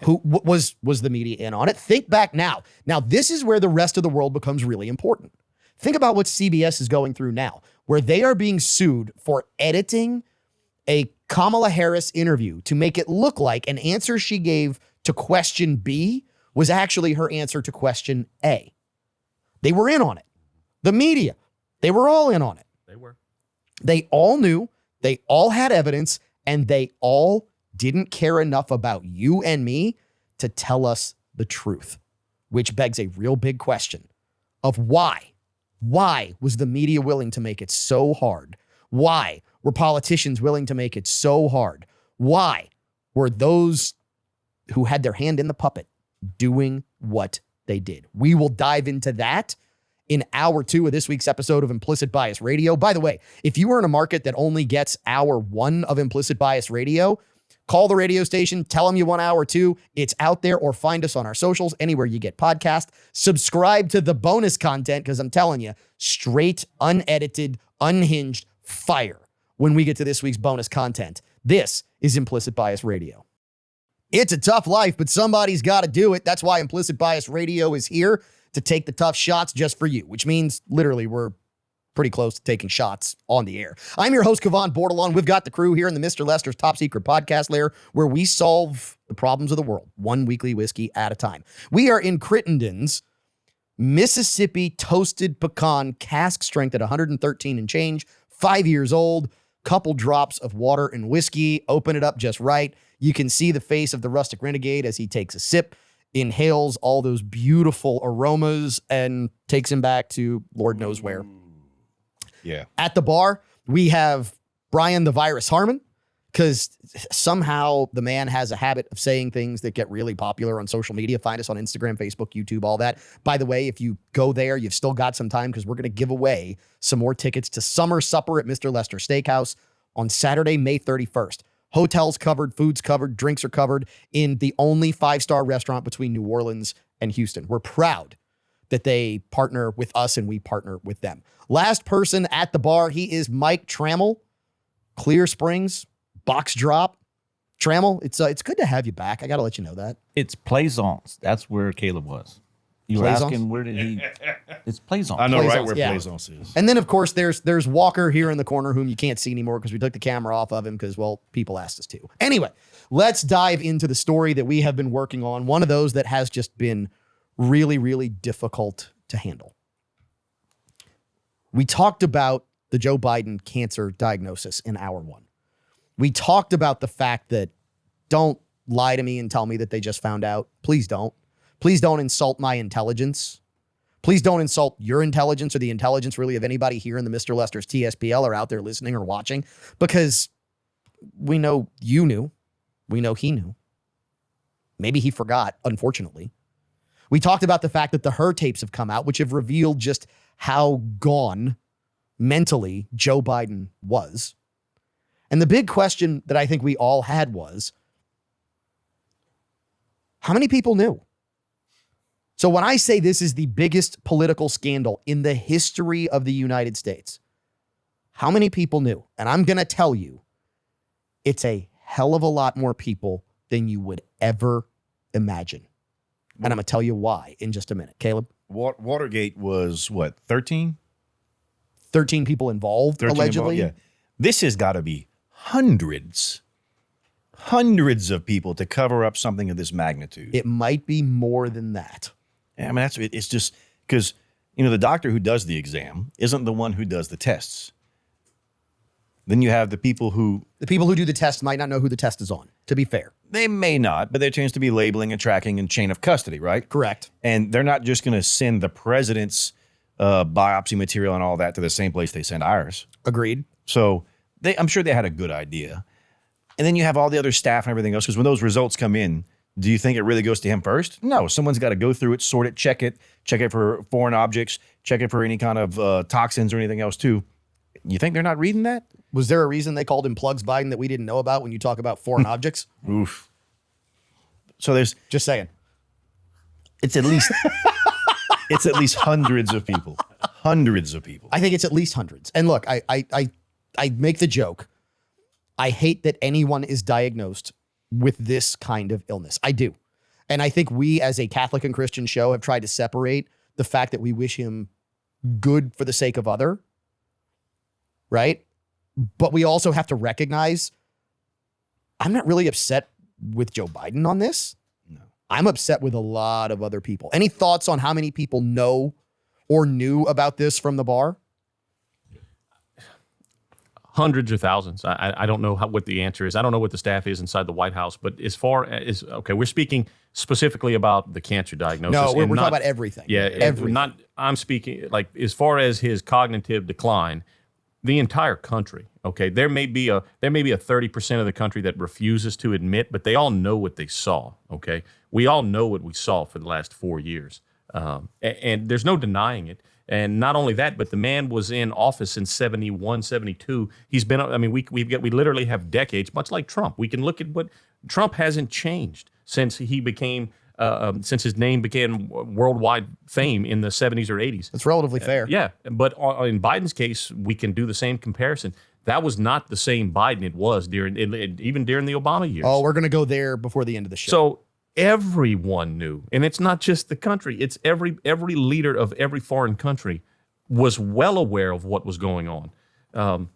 Who was the media in on it? Think back now. Now, this is where the rest of the world becomes really important. Think about what CBS is going through now, where they are being sued for editing a Kamala Harris interview to make it look like an answer she gave to question B was actually her answer to question A. They were in on it. The media, they were all in on it. They were. They all knew, they all had evidence, and they all didn't care enough about you and me to tell us the truth, which begs a real big question of why. Why was the media willing to make it so hard? Why were politicians willing to make it so hard? Why were those who had their hand in the puppet doing what they did? We will dive into that in hour 2 of this week's episode of Implicit Bias Radio. By the way, if you are in a market that only gets hour 1 of Implicit Bias Radio, call the radio station, tell them you want hour 2. It's out there, or find us on our socials, anywhere you get podcasts. Subscribe to the bonus content, because I'm telling you, straight, unedited, unhinged fire when we get to this week's bonus content. This is Implicit Bias Radio. It's a tough life, but somebody's got to do it. That's why Implicit Bias Radio is here to take the tough shots just for you, which means literally we're pretty close to taking shots on the air. I'm your host, Kevon Bordelon. We've got the crew here in the Mr. Lester's Top Secret Podcast lair, where we solve the problems of the world, one weekly whiskey at a time. We are in Crittenden's Mississippi Toasted Pecan cask strength at 113 and change, 5 years old, couple drops of water and whiskey. Open it up just right. You can see the face of the rustic renegade as he takes a sip, inhales all those beautiful aromas, and takes him back to Lord knows where. Yeah. At the bar, we have Brian the Virus Harmon, because somehow the man has a habit of saying things that get really popular on social media. Find us on Instagram, Facebook, YouTube, all that. By the way, if you go there, you've still got some time, because we're going to give away some more tickets to Summer Supper at Mr. Lester Steakhouse on Saturday, May 31st. Hotels covered, foods covered, drinks are covered in the only 5-star restaurant between New Orleans and Houston. We're proud that they partner with us and we partner with them. Last person at the bar, he is Mike Trammell, Clear Springs, box drop. Trammell, it's good to have you back. I got to let you know that. It's Plaisance. That's where Caleb was. You were Plaisance? asking where did he? It's Plaisance. I know right Plaisance, where yeah. Plaisance is. And then, of course, there's Walker here in the corner, whom you can't see anymore because we took the camera off of him because, well, people asked us to. Anyway, let's dive into the story that we have been working on. One of those that has just been really, really difficult to handle. We talked about the Joe Biden cancer diagnosis in hour 1. We talked about the fact that don't lie to me and tell me that they just found out. Please don't. Please don't insult my intelligence. Please don't insult your intelligence or the intelligence really of anybody here in the Mr. Lester's TSPL or out there listening or watching, because we know you knew. We know he knew. Maybe he forgot, unfortunately. We talked about the fact that the Her tapes have come out, which have revealed just how gone mentally Joe Biden was. And the big question that I think we all had was, how many people knew? So when I say this is the biggest political scandal in the history of the United States, how many people knew? And I'm going to tell you, it's a hell of a lot more people than you would ever imagine. And I'm going to tell you why in just a minute. Caleb? Watergate was what, 13? 13 people involved, 13 allegedly? involved, yeah. This has got to be hundreds of people to cover up something of this magnitude. It might be more than that. I mean, it's just because, the doctor who does the exam isn't the one who does the tests. Then you have the people who do the test might not know who the test is on, to be fair. they may not, but there tends to be labeling and tracking and chain of custody, right? Correct. And they're not just going to send the president's biopsy material and all that to the same place they send ours. Agreed. So I'm sure they had a good idea. And then you have all the other staff and everything else, because when those results come in, do you think it really goes to him first? No, someone's got to go through it, sort it check it for foreign objects, check it for any kind of toxins or anything else too. You think they're not reading that? Was there a reason they called him Plugs Biden that we didn't know about when you talk about foreign objects? Oof. So there's Just saying. it's at least hundreds of people. Hundreds of people. I think it's at least hundreds. And look, I make the joke. I hate that anyone is diagnosed with this kind of illness. I do. And I think we as a Catholic and Christian show have tried to separate the fact that we wish him good for the sake of other, right? But we also have to recognize I'm not really upset with Joe Biden on this. No. I'm upset with a lot of other people. Any thoughts on how many people know or knew about this from the bar? Hundreds or thousands. I don't know what the answer is. I don't know what the staff is inside the White House. But as far as, okay, we're speaking specifically about the cancer diagnosis. No, we're not, talking about everything. Yeah, everything. I'm speaking like as far as his cognitive decline, the entire country. Okay, there may be a 30% of the country that refuses to admit, but they all know what they saw. Okay, we all know what we saw for the last 4 years. And there's no denying it. And not only that, but the man was in office in 71, 72. He's been, I mean, we literally have decades, much like Trump. We can look at what Trump hasn't changed since he became, since his name became worldwide fame in the 70s or 80s. That's relatively fair. Yeah. But in Biden's case, we can do the same comparison. That was not the same Biden it was even during the Obama years. Oh, we're going to go there before the end of the show. So everyone knew, and it's not just the country, it's every leader of every foreign country was well aware of what was going on. I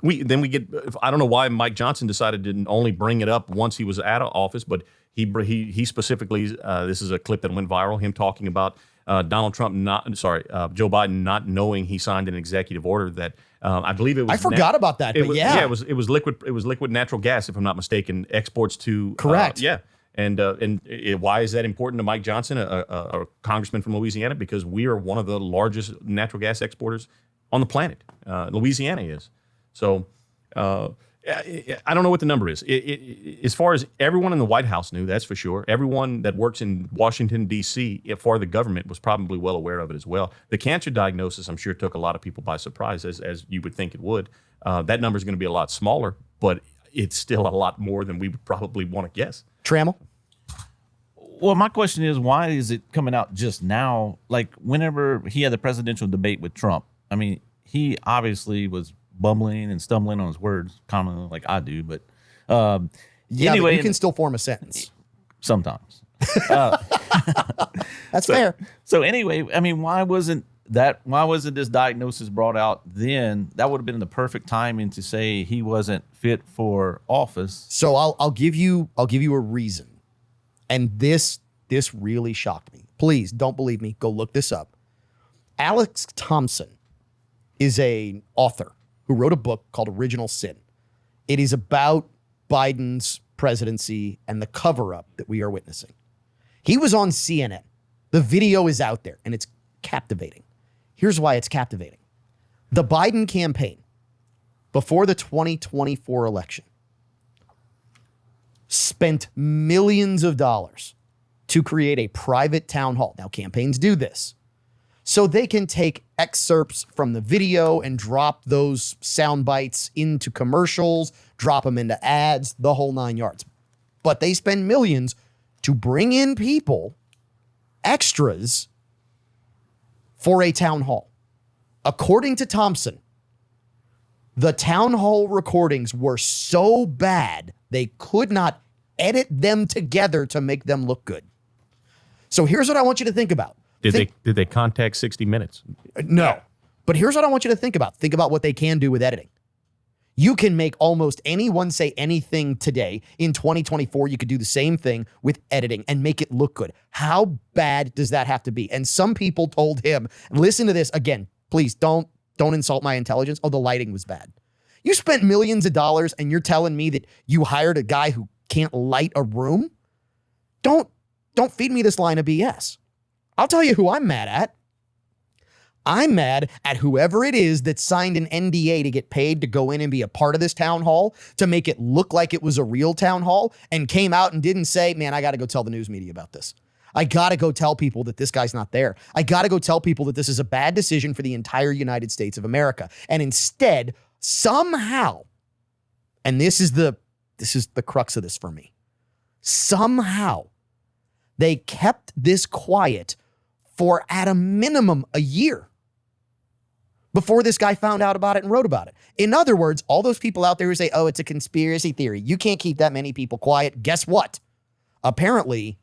don't know why Mike Johnson decided to only bring it up once he was out of office, but he specifically, this is a clip that went viral, him talking about Joe Biden not knowing he signed an executive order that I believe it was. I forgot about that, but yeah. It was liquid natural gas, if I'm not mistaken, exports to correct. Yeah. And why is that important to Mike Johnson, a congressman from Louisiana? Because we are one of the largest natural gas exporters on the planet. Louisiana is. So I don't know what the number is. As far as everyone in the White House knew, that's for sure. Everyone that works in Washington, D.C., for the government was probably well aware of it as well. The cancer diagnosis, I'm sure, took a lot of people by surprise, as you would think it would. That number is going to be a lot smaller, but it's still a lot more than we would probably want to guess. Trammell? Well, my question is, why is it coming out just now? Like, whenever he had the presidential debate with Trump, I mean, he obviously was bumbling and stumbling on his words, commonly like I do. But Anyway, but you can still form a sentence. Sometimes. That's fair. So anyway, I mean, why wasn't this diagnosis brought out then? That would have been the perfect timing to say he wasn't fit for office. So I'll give you a reason. And this really shocked me. Please don't believe me. Go look this up. Alex Thompson is an author who wrote a book called Original Sin. It is about Biden's presidency and the cover-up that we are witnessing. He was on CNN. The video is out there, and it's captivating. Here's why it's captivating. The Biden campaign, before the 2024 election, spent millions of dollars to create a private town hall. Now, campaigns do this. So they can take excerpts from the video and drop those sound bites into commercials, drop them into ads, the whole 9 yards. But they spend millions to bring in people, extras, for a town hall. According to Thompson, the town hall recordings were so bad they could not edit them together to make them look good. So here's what I want you to think about. Did they contact 60 Minutes? No. But here's what I want you to think about. Think about what they can do with editing. You can make almost anyone say anything today. In 2024, you could do the same thing with editing and make it look good. How bad does that have to be? And some people told him, listen to this again, please don't insult my intelligence. Oh, the lighting was bad. You spent millions of dollars and you're telling me that you hired a guy who can't light a room? Don't feed me this line of BS. I'll tell you who I'm mad at. I'm mad at whoever it is that signed an NDA to get paid to go in and be a part of this town hall to make it look like it was a real town hall and came out and didn't say, man, I got to go tell the news media about this. I got to go tell people that this guy's not there. I got to go tell people that this is a bad decision for the entire United States of America. And instead, somehow, and this is the crux of this for me, somehow they kept this quiet for at a minimum a year before this guy found out about it and wrote about it. In other words, all those people out there who say, oh, it's a conspiracy theory, you can't keep that many people quiet. Guess what? Apparently,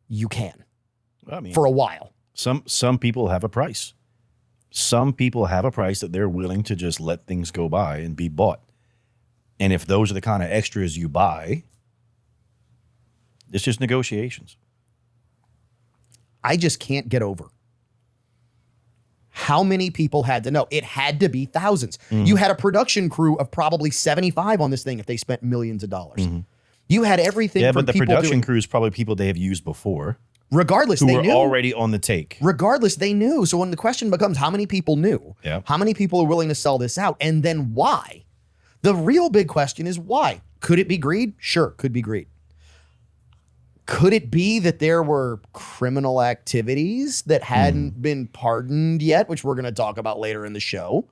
you can. I mean, for a while. Some people have a price. Some people have a price that they're willing to just let things go by and be bought. And if those are the kind of extras you buy, it's just negotiations. I just can't get over how many people had to know. It had to be thousands. Mm-hmm. You had a production crew of probably 75 on this thing if they spent millions of dollars. Mm-hmm. You had everything. Yeah, from but the production crew is probably people they have used before. Regardless, who they were knew. Already on the take. Regardless, they knew. So when the question becomes how many people knew, how many people are willing to sell this out, and then why? The real big question is why. Could it be greed? Sure, could be greed. Could it be that there were criminal activities that hadn't been pardoned yet, which we're going to talk about later in the show?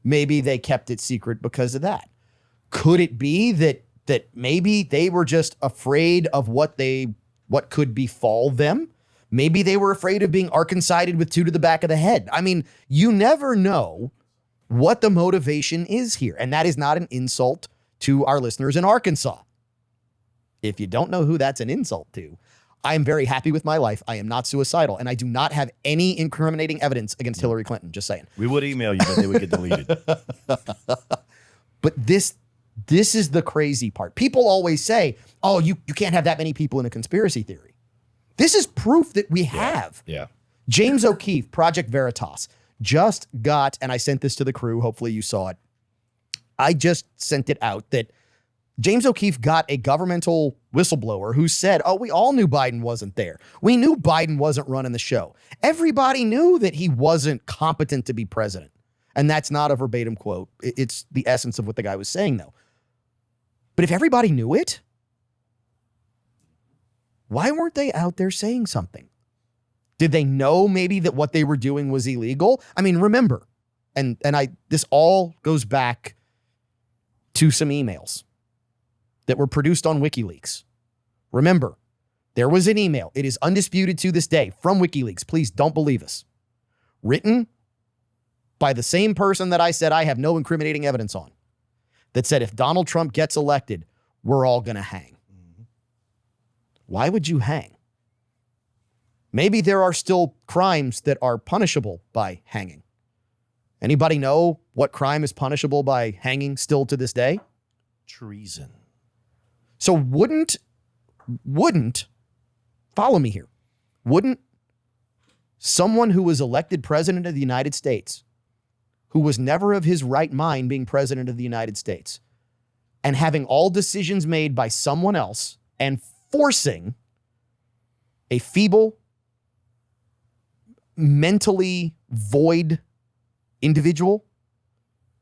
Maybe they kept it secret because of that. Could it be that maybe they were just afraid of what could befall them? Maybe they were afraid of being Arkansided with 2 to the back of the head. I mean, you never know what the motivation is here. And that is not an insult to our listeners in Arkansas. If you don't know who that's an insult to, I am very happy with my life. I am not suicidal, and I do not have any incriminating evidence against Hillary Clinton. Just saying. We would email you, but they would get deleted. But this is the crazy part. People always say, oh, you can't have that many people in a conspiracy theory. This is proof that we have. Yeah. James O'Keefe, Project Veritas, just got, and I sent this to the crew. Hopefully you saw it. I just sent it out that James O'Keefe got a governmental whistleblower who said, oh, we all knew Biden wasn't there. We knew Biden wasn't running the show. Everybody knew that he wasn't competent to be president. And that's not a verbatim quote. It's the essence of what the guy was saying, though. But if everybody knew it, why weren't they out there saying something? Did they know maybe that what they were doing was illegal? I mean, remember, and this all goes back to some emails that were produced on WikiLeaks. Remember, there was an email. It is undisputed to this day from WikiLeaks. Please don't believe us. Written by the same person that I said I have no incriminating evidence on, that said if Donald Trump gets elected, we're all going to hang. Why would you hang? Maybe there are still crimes that are punishable by hanging. Anybody know what crime is punishable by hanging still to this day? Treason. So wouldn't, follow me here, wouldn't someone who was elected president of the United States, who was never of his right mind being president of the United States, and having all decisions made by someone else and forcing a feeble, mentally void individual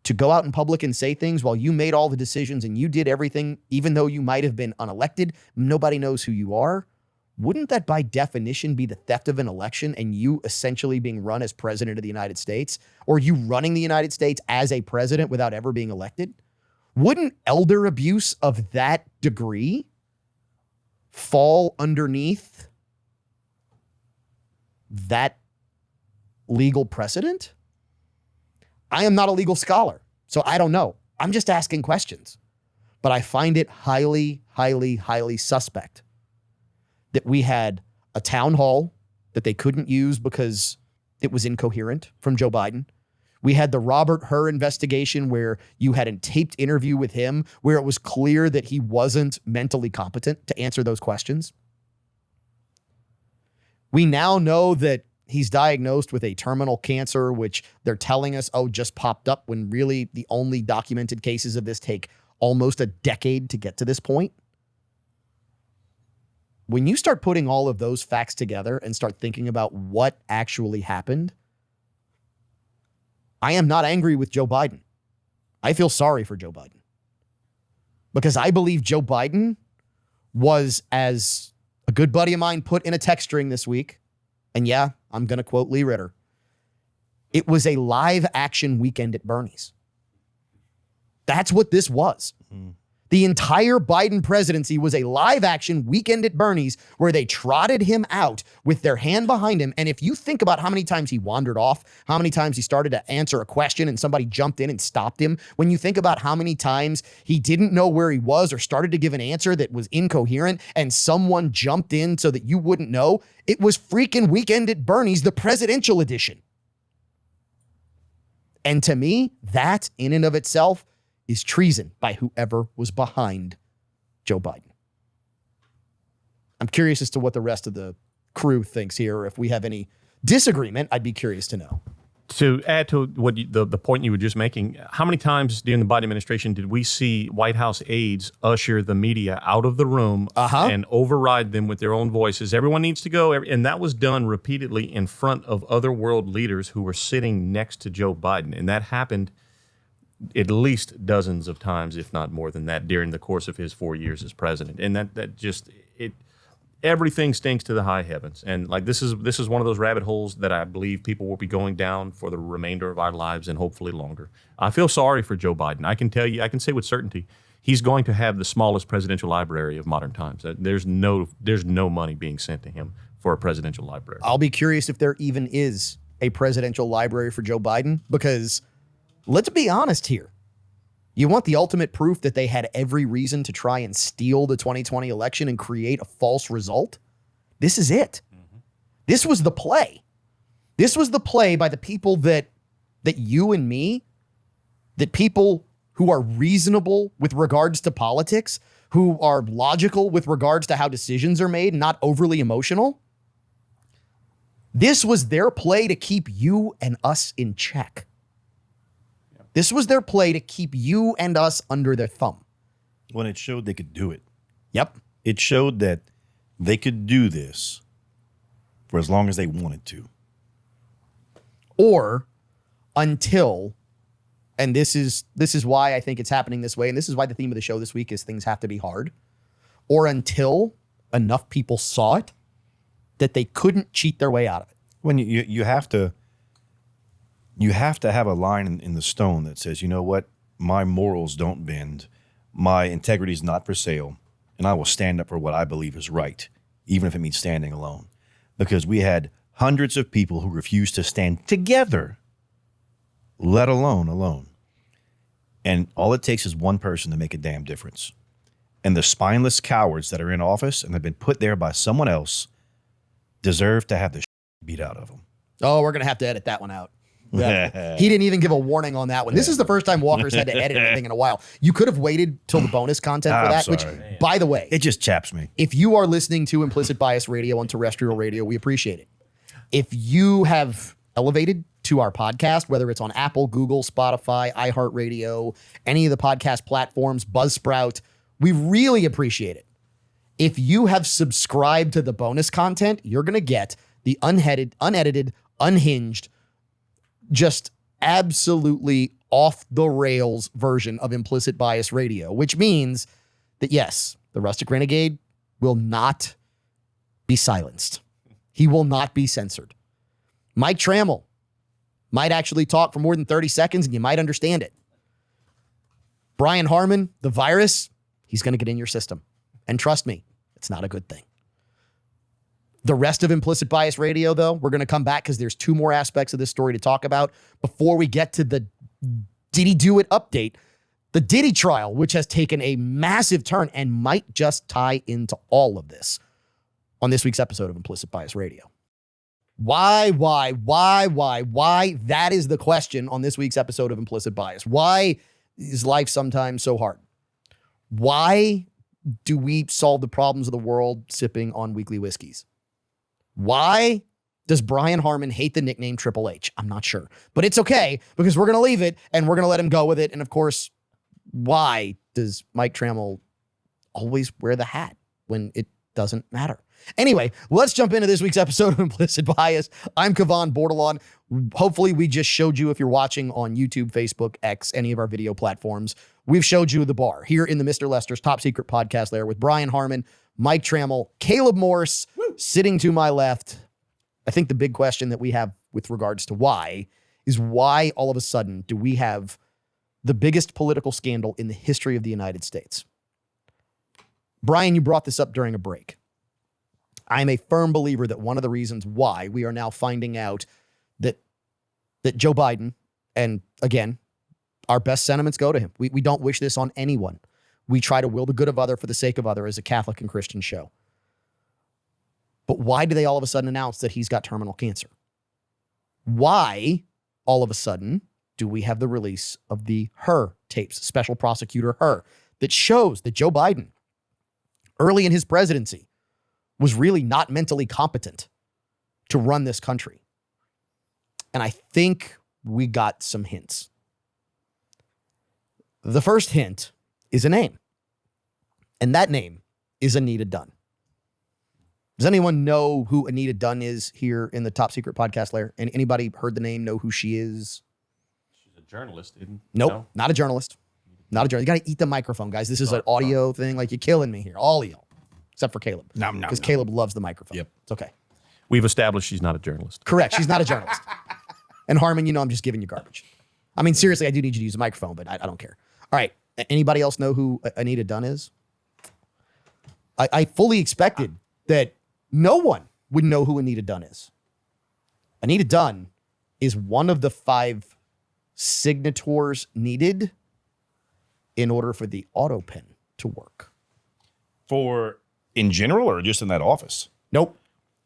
to go out in public and say things while you made all the decisions and you did everything, even though you might have been unelected, nobody knows who you are, wouldn't that by definition be the theft of an election and you essentially being run as president of the United States, or you running the United States as a president without ever being elected? Wouldn't elder abuse of that degree fall underneath that legal precedent? I am not a legal scholar, so I don't know. I'm just asking questions. But I find it highly, highly, highly suspect that we had a town hall that they couldn't use because it was incoherent from Joe Biden. We had the Robert Hur investigation where you had a taped interview with him where it was clear that he wasn't mentally competent to answer those questions. We now know that he's diagnosed with a terminal cancer, which they're telling us, just popped up, when really the only documented cases of this take almost a decade to get to this point. When you start putting all of those facts together and start thinking about what actually happened, I am not angry with Joe Biden. I feel sorry for Joe Biden because I believe Joe Biden was, as a good buddy of mine put in a text string this week, and yeah, I'm going to quote Lee Ritter, it was a live action weekend at Bernie's. That's what this was. The entire Biden presidency was a live action weekend at Bernie's where they trotted him out with their hand behind him. And if you think about how many times he wandered off, how many times he started to answer a question and somebody jumped in and stopped him, when you think about how many times he didn't know where he was or started to give an answer that was incoherent and someone jumped in so that you wouldn't know, it was freaking weekend at Bernie's, the presidential edition. And to me, that in and of itself is treason by whoever was behind Joe Biden. I'm curious as to what the rest of the crew thinks here. Or if we have any disagreement, I'd be curious to know. To add to what the point you were just making, how many times during the Biden administration did we see White House aides usher the media out of the room and override them with their own voices? Everyone needs to go. And that was done repeatedly in front of other world leaders who were sitting next to Joe Biden. And that happened at least dozens of times, if not more than that, during the course of his 4 years as president. And that just everything stinks to the high heavens, and like this is one of those rabbit holes that I believe people will be going down for the remainder of our lives and hopefully longer. I feel sorry for Joe Biden. I can say with certainty, he's going to have the smallest presidential library of modern times. There's no money being sent to him for a presidential library. I'll be curious if there even is a presidential library for Joe Biden, because let's be honest here. You want the ultimate proof that they had every reason to try and steal the 2020 election and create a false result? This is it. This was the play. This was the play by the people that you and me, that people who are reasonable with regards to politics, who are logical with regards to how decisions are made, not overly emotional. This was their play to keep you and us in check. This was their play to keep you and us under their thumb. When it showed they could do it. Yep. It showed that they could do this for as long as they wanted to. Or until, and this is why I think it's happening this way, and this is why the theme of the show this week is things have to be hard, or until enough people saw it that they couldn't cheat their way out of it. When you have to have a line in the stone that says, you know what, my morals don't bend, my integrity is not for sale, and I will stand up for what I believe is right, even if it means standing alone. Because we had hundreds of people who refused to stand together, let alone. And all it takes is one person to make a damn difference. And the spineless cowards that are in office and have been put there by someone else deserve to have the beat out of them. Oh, we're going to have to edit that one out. Yeah. He didn't even give a warning on that one. This is the first time Walker's had to edit anything in a while. You could have waited till the bonus content for that, which, by the way, it just chaps me. If you are listening to Implicit Bias Radio on terrestrial radio, we appreciate it. If you have elevated to our podcast, whether it's on Apple, Google, Spotify, iHeartRadio, any of the podcast platforms, Buzzsprout, we really appreciate it. If you have subscribed to the bonus content, you're going to get the unedited, unhinged, just absolutely off the rails version of Implicit Bias Radio, which means that, yes, the Rustic Renegade will not be silenced. He will not be censored. Mike Trammell might actually talk for more than 30 seconds and you might understand it. Brian Harmon, the virus, he's going to get in your system. And trust me, it's not a good thing. The rest of Implicit Bias Radio, though, we're going to come back because there's two more aspects of this story to talk about before we get to the Did he do it update, the Diddy trial, which has taken a massive turn and might just tie into all of this on this week's episode of Implicit Bias Radio. Why? That is the question on this week's episode of Implicit Bias. Why is life sometimes so hard? Why do we solve the problems of the world sipping on weekly whiskeys? Why does Brian Harmon hate the nickname Triple H? I'm not sure, but it's okay because we're going to leave it and we're going to let him go with it. And of course, why does Mike Trammell always wear the hat when it doesn't matter? Anyway, let's jump into this week's episode of Implicit Bias. I'm Kavan Bordelon. Hopefully we just showed you, if you're watching on YouTube, Facebook, X, any of our video platforms, we've showed you the bar here in the Mr. Lester's Top Secret Podcast lair with Brian Harmon, Mike Trammell, Caleb Morse, sitting to my left. I think the big question that we have with regards to why is why all of a sudden do we have the biggest political scandal in the history of the United States? Brian, you brought this up during a break. I'm a firm believer that one of the reasons why we are now finding out that Joe Biden, and again, our best sentiments go to him. We don't wish this on anyone. We try to will the good of other for the sake of other as a Catholic and Christian show. But why do they all of a sudden announce that he's got terminal cancer? Why all of a sudden do we have the release of the Hur tapes, Special Prosecutor Hur, that shows that Joe Biden, early in his presidency, was really not mentally competent to run this country? And I think we got some hints. The first hint is a name, and that name is Anita Dunn. Does anyone know who Anita Dunn is here in the Top Secret Podcast lair? And anybody heard the name, know who she is? She's a journalist, isn't? Nope, No? not a journalist. Not a journalist. You got to eat the microphone, guys. This is an audio thing. Like, you're killing me here, all of y'all. except for Caleb. No. Because Caleb loves the microphone. Yep. It's okay. We've established she's not a journalist. Correct. She's not a journalist. And Harmon, I'm just giving you garbage. I mean, seriously, I do need you to use a microphone, but I don't care. All right. Anybody else know who Anita Dunn is? I fully expected that no one would know who Anita Dunn is. Anita Dunn is one of the 5 signators needed in order for the auto pen to work. For in general or just in that office? Nope.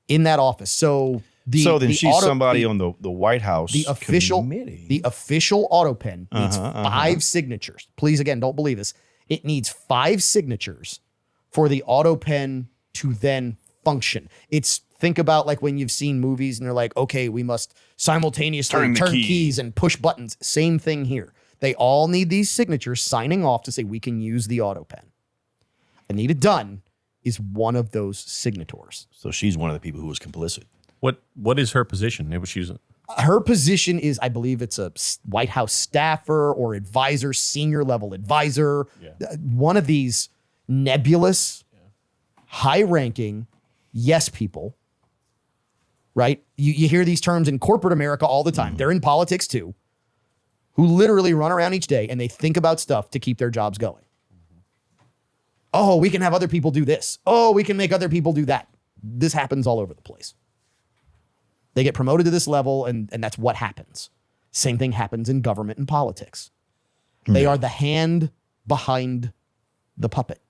In that office. So then she's somebody on the White House the official committee. The official auto pen needs 5 signatures. Please, again, don't believe this. It needs 5 signatures for the auto pen to then function. Think about like when you've seen movies and they're like, okay, we must simultaneously turn keys and push buttons. Same thing here. They all need these signatures signing off to say we can use the auto pen. Anita Dunn is one of those signators. So she's one of the people who was complicit. What is her position? Her position is, I believe it's a White House staffer or advisor, senior level advisor. One of these nebulous, high-ranking yes people, right? You hear these terms in corporate America all the time. They're in politics too, who literally run around each day and they think about stuff to keep their jobs going. Oh, we can have other people do this. Oh, we can make other people do that. This happens all over the place. They get promoted to this level, and that's what happens. Same thing happens in government and politics. They are the hand behind the puppet.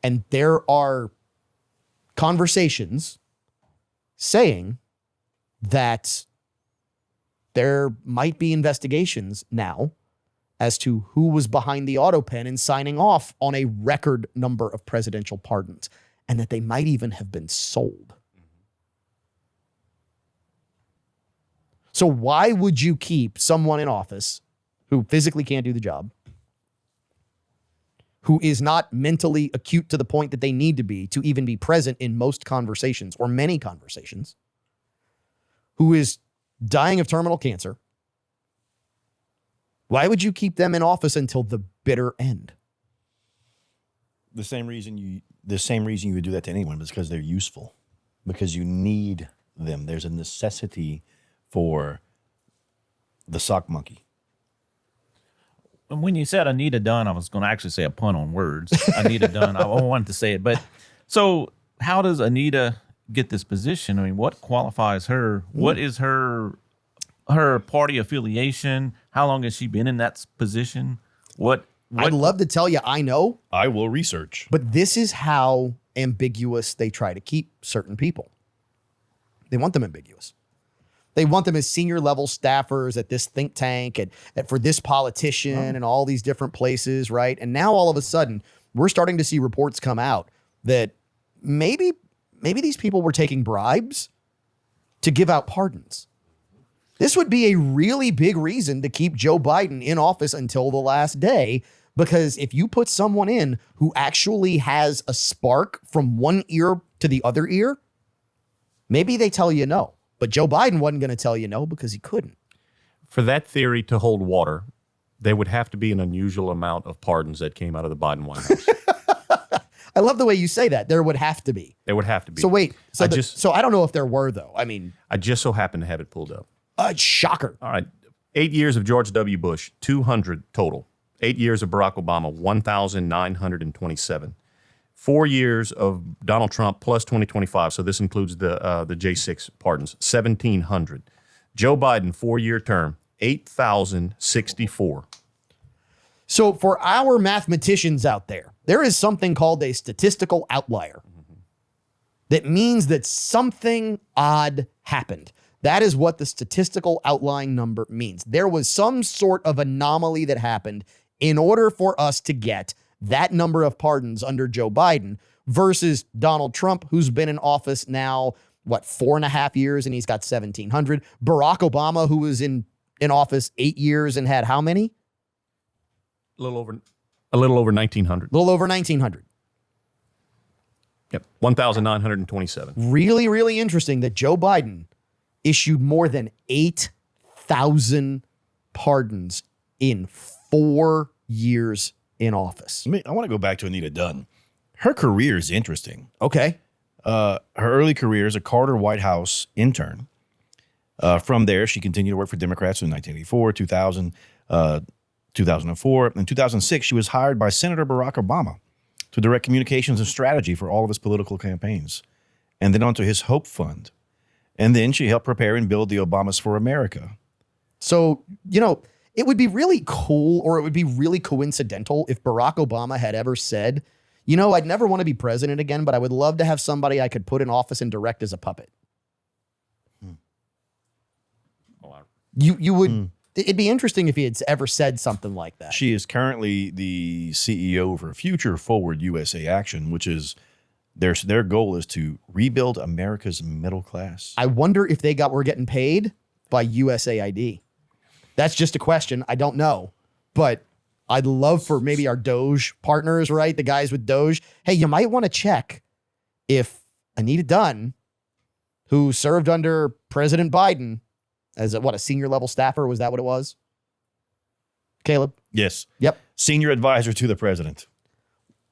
And there are conversations saying that there might be investigations now as to who was behind the auto pen and signing off on a record number of presidential pardons, and that they might even have been sold. So why would you keep someone in office who physically can't do the job, who is not mentally acute to the point that they need to be to even be present in most conversations or many conversations, who is dying of terminal cancer? Why would you keep them in office until the bitter end? The same reason you would do that to anyone is because they're useful, because you need them. There's a necessity for the sock monkey. When you said Anita Dunn, I was going to actually say a pun on words. Anita Dunn, I wanted to say it. But so how does Anita get this position? I mean, what qualifies her? What is her party affiliation? How long has she been in that position? What I'd love to tell you I know, I will research. but this is how ambiguous they try to keep certain people. They want them ambiguous. They want them as senior level staffers at this think tank and for this politician and all these different places, right? And now all of a sudden, we're starting to see reports come out that maybe these people were taking bribes to give out pardons. This would be a really big reason to keep Joe Biden in office until the last day, because if you put someone in who actually has a spark from one ear to the other ear, maybe they tell you no. But Joe Biden wasn't going to tell you no because he couldn't. For that theory to hold water, there would have to be an unusual amount of pardons that came out of the Biden White House. I love the way you say that. There would have to be. There would have to be. So wait. So I I don't know if there were, though. I mean, I just so happen to have it pulled up. Shocker. All right. 8 years of George W. Bush, 200 total. 8 years of Barack Obama, 1,927. 4 years of Donald Trump plus 2025. So this includes the J6 pardons, 1,700. Joe Biden, 4-year term, 8,064. So for our mathematicians out there, there is something called a statistical outlier. That means that something odd happened. That is what the statistical outlying number means. There was some sort of anomaly that happened in order for us to get that number of pardons under Joe Biden versus Donald Trump, who's been in office now, 4.5 years, and he's got 1,700. Barack Obama, who was in office 8 years and had how many? A little over 1,900. A little over 1,900. Yep, 1,927. Really, really interesting that Joe Biden issued more than 8,000 pardons in 4 years in office. I want to go back to Anita Dunn. Her career is interesting. Okay. Her early career as a Carter White House intern. From there, she continued to work for Democrats in 1984, 2000, 2004. In 2006, she was hired by Senator Barack Obama to direct communications and strategy for all of his political campaigns, and then onto his Hope Fund. And then she helped prepare and build the Obamas for America. So, it would be really cool, or it would be really coincidental if Barack Obama had ever said, I'd never want to be president again, but I would love to have somebody I could put in office and direct as a puppet. You would, it'd be interesting if he had ever said something like that. She is currently the CEO for Future Forward USA Action, which is their goal is to rebuild America's middle class. I wonder if were getting paid by USAID. That's just a question. I don't know, but I'd love for maybe our Doge partners, right? The guys with Doge. Hey, you might want to check if Anita Dunn, who served under President Biden as a senior level staffer, was that what it was? Caleb? Yes. Yep. Senior advisor to the president.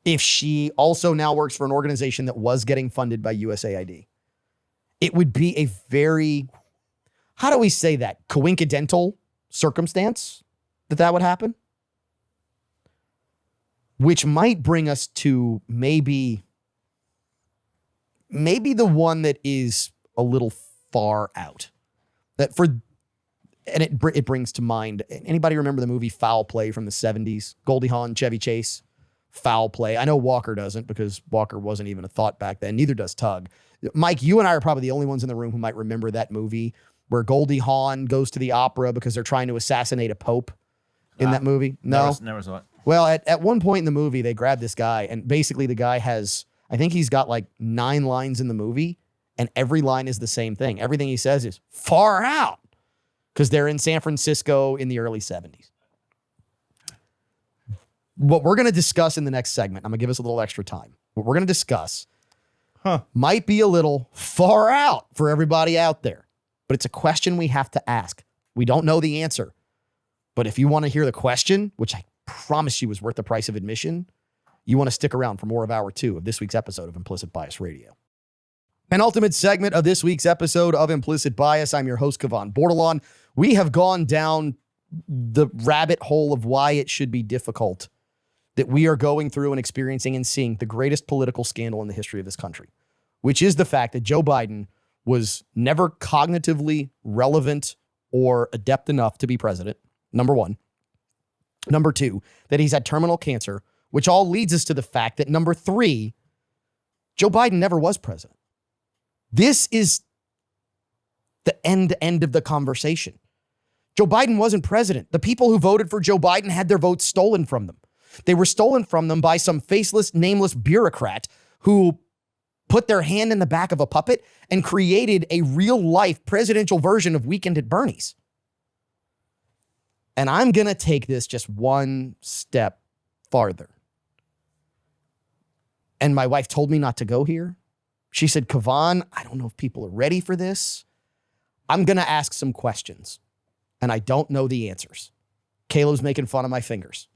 If she also now works for an organization that was getting funded by USAID, it would be a very, how do we say that? Coincidental circumstance that would happen, which might bring us to maybe the one that is a little far out. It brings to mind, anybody remember the movie Foul Play from the 70s? Goldie Hawn, Chevy Chase, Foul Play. I know Walker doesn't because Walker wasn't even a thought back then. Neither does Tug. Mike, you and I are probably the only ones in the room who might remember that movie where Goldie Hawn goes to the opera because they're trying to assassinate a pope in that movie. No? Never saw it. Well, at one point in the movie, they grab this guy, and basically the guy I think he's got like 9 lines in the movie, and every line is the same thing. Everything he says is far out because they're in San Francisco in the early 70s. What we're going to discuss in the next segment, I'm going to give us a little extra time. What we're going to discuss might be a little far out for everybody out there, but it's a question we have to ask. We don't know the answer, but if you want to hear the question, which I promise you was worth the price of admission, you want to stick around for more of hour 2 of this week's episode of Implicit Bias Radio. Penultimate segment of this week's episode of Implicit Bias. I'm your host, Kevon Bordelon. We have gone down the rabbit hole of why it should be difficult that we are going through and experiencing and seeing the greatest political scandal in the history of this country, which is the fact that Joe Biden was never cognitively relevant or adept enough to be president, number one. Number 2, that he's had terminal cancer, which all leads us to the fact that number 3, Joe Biden never was president. This is the end of the conversation. Joe Biden wasn't president. The people who voted for Joe Biden had their votes stolen from them. They were stolen from them by some faceless, nameless bureaucrat who put their hand in the back of a puppet and created a real-life presidential version of Weekend at Bernie's. And I'm going to take this just one step farther. And my wife told me not to go here. She said, Kevon, I don't know if people are ready for this. I'm going to ask some questions, and I don't know the answers. Caleb's making fun of my fingers.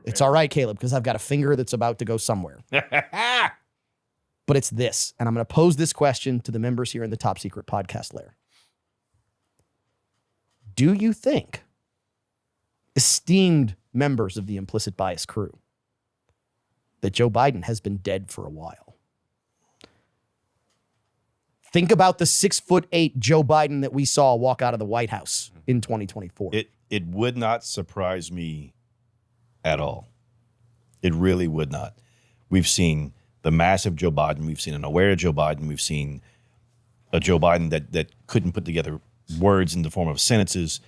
It's all right, Caleb, because I've got a finger that's about to go somewhere. But it's this, and I'm going to pose this question to the members here in the Top Secret Podcast Lair. Do you think, esteemed members of the Implicit Bias crew, that Joe Biden has been dead for a while? Think about the 6'8" Joe Biden that we saw walk out of the White House in 2024. It would not surprise me at all. It really would not. We've seen the massive Joe Biden. We've seen an aware Joe Biden. We've seen a Joe Biden that couldn't put together words in the form of sentences.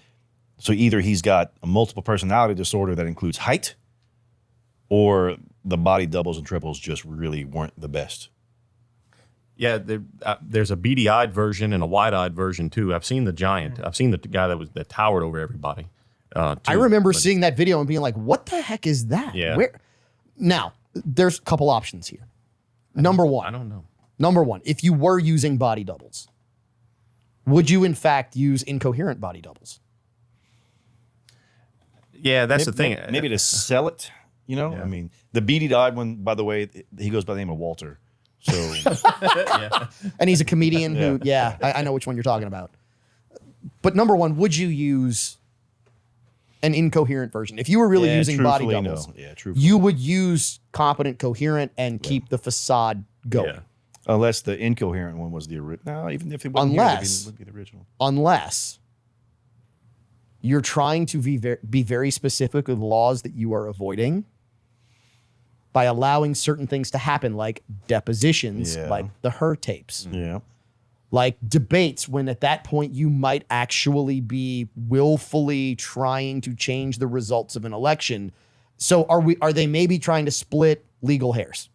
So either he's got a multiple personality disorder that includes height, or the body doubles and triples just really weren't the best. Yeah, there's a beady-eyed version and a wide-eyed version too. I've seen the giant. I've seen the guy that towered over everybody. I remember seeing that video and being like, "What the heck is that?" Yeah. Now, there's a couple options here. Number one, I don't know. Number one, if you were using body doubles, would you in fact use incoherent body doubles? Yeah, that's the thing. Maybe to sell it. You know, I mean, the beady-eyed one, by the way, he goes by the name of Walter. So And he's a comedian who, I know which one you're talking about. But number one, would you use an incoherent version? If you were really using body truthfully, doubles, no. Yeah, truthfully. you would use competent coherent and keep the facade going. Yeah. Unless the incoherent one was the original. No, even if it wasn't Unless- it would be the original. Unless you're trying to be very specific with laws that you are avoiding by allowing certain things to happen, like depositions, Yeah. like the Her tapes, Yeah. like debates, when at that point you might actually be willfully trying to change the results of an election. So are they maybe trying to split legal hairs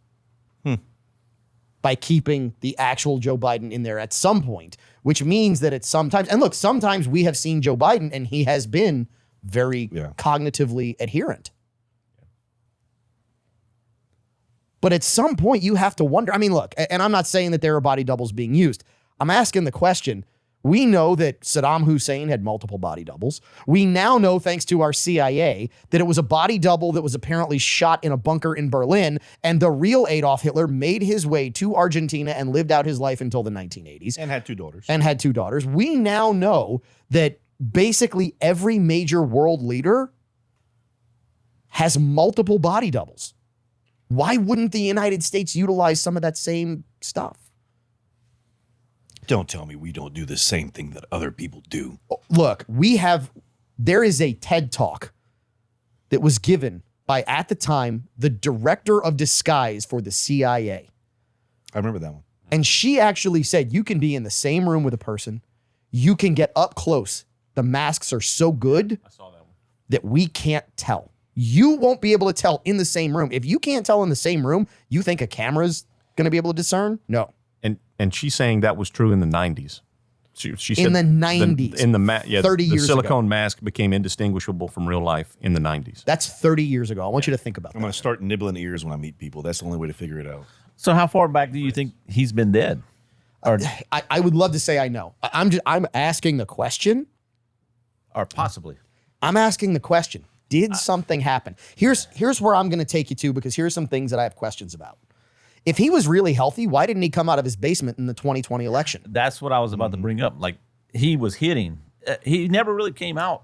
by keeping the actual Joe Biden in there at some point, which means that it's sometimes, and look, sometimes we have seen Joe Biden and he has been very cognitively adherent. But at some point you have to wonder, I mean, look, and I'm not saying that there are body doubles being used. I'm asking the question. We know that Saddam Hussein had multiple body doubles. We now know, thanks to our CIA, that it was a body double that was apparently shot in a bunker in Berlin, and the real Adolf Hitler made his way to Argentina and lived out his life until the 1980s. And had 2 daughters. And had 2 daughters. We now know that basically every major world leader has multiple body doubles. Why wouldn't the United States utilize some of that same stuff? Don't tell me we don't do the same thing that other people do. Look, there is a TED Talk that was given by, at the time, the director of disguise for the CIA. I remember that one. And she actually said, you can be in the same room with a person. You can get up close. The masks are so good that we can't tell. You won't be able to tell in the same room. If you can't tell in the same room, you think a camera's going to be able to discern? No. And she's saying that was true in the 90s. She said In the 90s. 30 the years ago. silicone mask became indistinguishable from real life in the 90s. That's 30 years ago. I want you to think about I'm that. going to start nibbling ears when I meet people. That's the only way to figure it out. So how far back do you think he's been dead? Or I would love to say I know. I'm asking the question. possibly. I'm asking the question. Did something happen? Here's where I'm going to take you to, because here's some things that I have questions about. If he was really healthy, why didn't he come out of his basement in the 2020 election? That's what I was about to bring up. Like, he was hitting. He never really came out.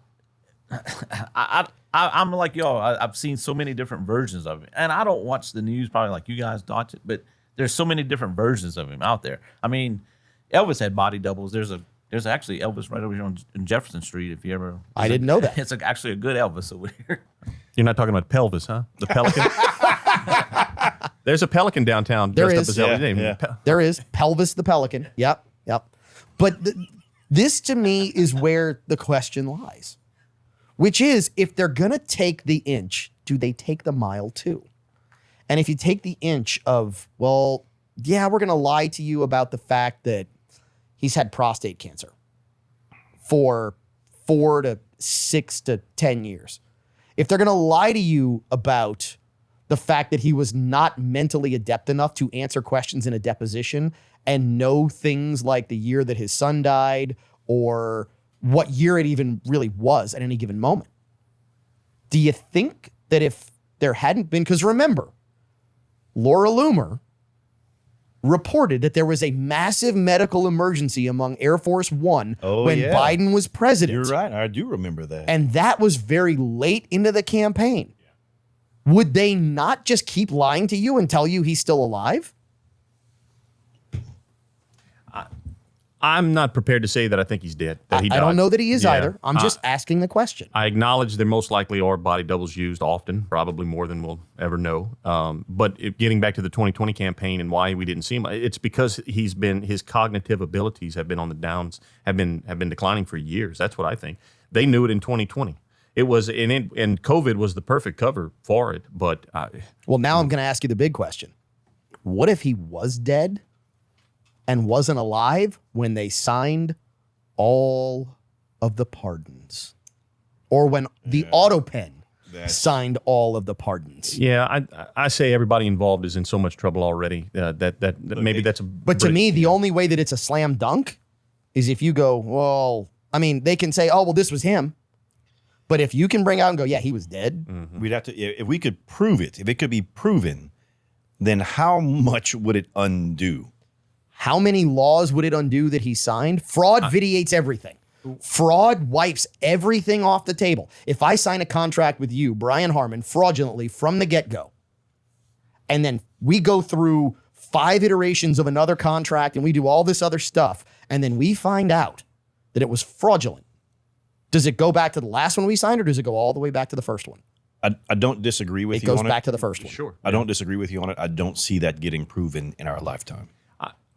I'm like y'all. I've seen so many different versions of him, and I don't watch the news probably like you guys watch it. But there's so many different versions of him out there. I mean, Elvis had body doubles. There's actually Elvis right over here on Jefferson Street. If you ever, I didn't know that. It's actually a good Elvis over here. You're not talking about pelvis, huh? The pelican? There's a pelican downtown There dressed is. up as Elvis. Yeah, Pe- There is Pelvis the Pelican. Yep. But this to me is where the question lies, which is, if they're going to take the inch, do they take the mile too? And if you take the inch of, well, yeah, we're going to lie to you about the fact that he's had prostate cancer for 4 to 6 to 10 years. If they're going to lie to you about the fact that he was not mentally adept enough to answer questions in a deposition and know things like the year that his son died or what year it even really was at any given moment, do you think that if there hadn't been, because remember, Laura Loomer reported that there was a massive medical emergency among Air Force One when Biden was president. You're right. I do remember that. And that was very late into the campaign. Would they not just keep lying to you and tell you he's still alive? I'm not prepared to say that I think he's dead. That he I died. don't know that he is Yeah. either. I'm just asking the question. I acknowledge there most likely are body doubles used often, probably more than we'll ever know. Getting back to the 2020 campaign and why we didn't see him, it's because his cognitive abilities have been on the downs, have been declining for years. That's what I think. They knew it in 2020. It was and COVID was the perfect cover for it. But Well, now I'm going to ask you the big question. What if he was dead and wasn't alive when they signed all of the pardons? Or when the auto pen signed all of the pardons? yeah, I say everybody involved is in so much trouble already that maybe that's a. But to me, the only way that it's a slam dunk is if you go, well, I mean, they can say, oh, well, this was him. But if you can bring out and go, yeah, he was dead. We'd have to, if we could prove it, if it could be proven, then how much would it undo? How many laws would it undo that he signed? Fraud vitiates everything. Fraud wipes everything off the table. If I sign a contract with you, Brian Harmon, fraudulently from the get-go, and then we go through 5 iterations of another contract and we do all this other stuff, and then we find out that it was fraudulent, does it go back to the last one we signed, or does it go all the way back to the first one? I don't disagree with It you goes on back it. to the first one. Sure. I don't disagree with you on it. I don't see that getting proven in our lifetime.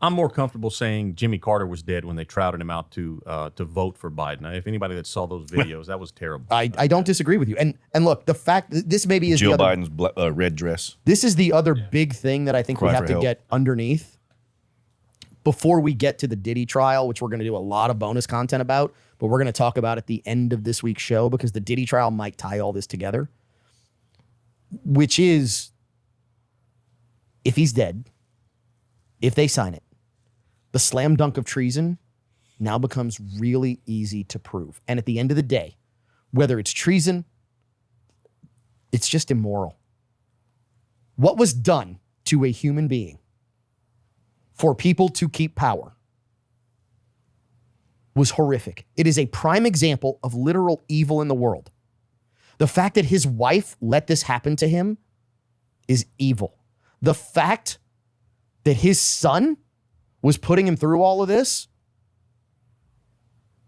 I'm more comfortable saying Jimmy Carter was dead when they trouted him out to vote for Biden. Now, if anybody that saw those videos, that was terrible. I don't disagree with you. And look, the fact that this maybe is Jill the other, Biden's red dress. this is the other big thing that I think we Cry have for to help. get underneath before we get to the Diddy trial, which we're going to do a lot of bonus content about, but we're going to talk about at the end of this week's show because the Diddy trial might tie all this together, which is if he's dead, if they sign it, the slam dunk of treason now becomes really easy to prove. And at the end of the day, whether it's treason, it's just immoral. What was done to a human being for people to keep power was horrific. It is a prime example of literal evil in the world. The fact that his wife let this happen to him is evil. The fact that his son was putting him through all of this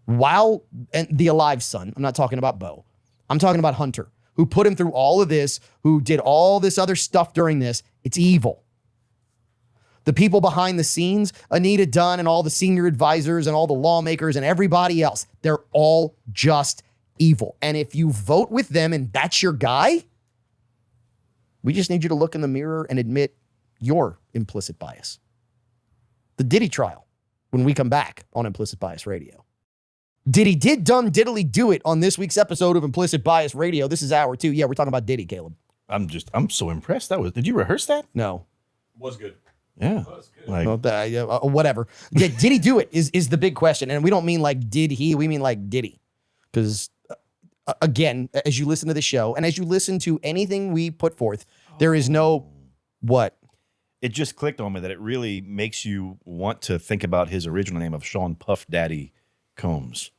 and the alive son, I'm not talking about Bo, I'm talking about Hunter, who put him through all of this, who did all this other stuff during this, it's evil. The people behind the scenes, Anita Dunn and all the senior advisors and all the lawmakers and everybody else, they're all just evil. And if you vote with them and that's your guy, we just need you to look in the mirror and admit your implicit bias. The Diddy trial, when we come back on Implicit Bias Radio. Diddy did dumb diddly do it on this week's episode of Implicit Bias Radio. This is hour 2. Yeah, we're talking about Diddy, Caleb. I'm so impressed. Did you rehearse that? No. Was good. Yeah. Like, Whatever. Yeah, did he do it is the big question. And we don't mean like did he, we mean like did he. Because again, as you listen to the show and as you listen to anything we put forth, there is no what? it just clicked on me that it really makes you want to think about his original name of Sean Puff Daddy Combs.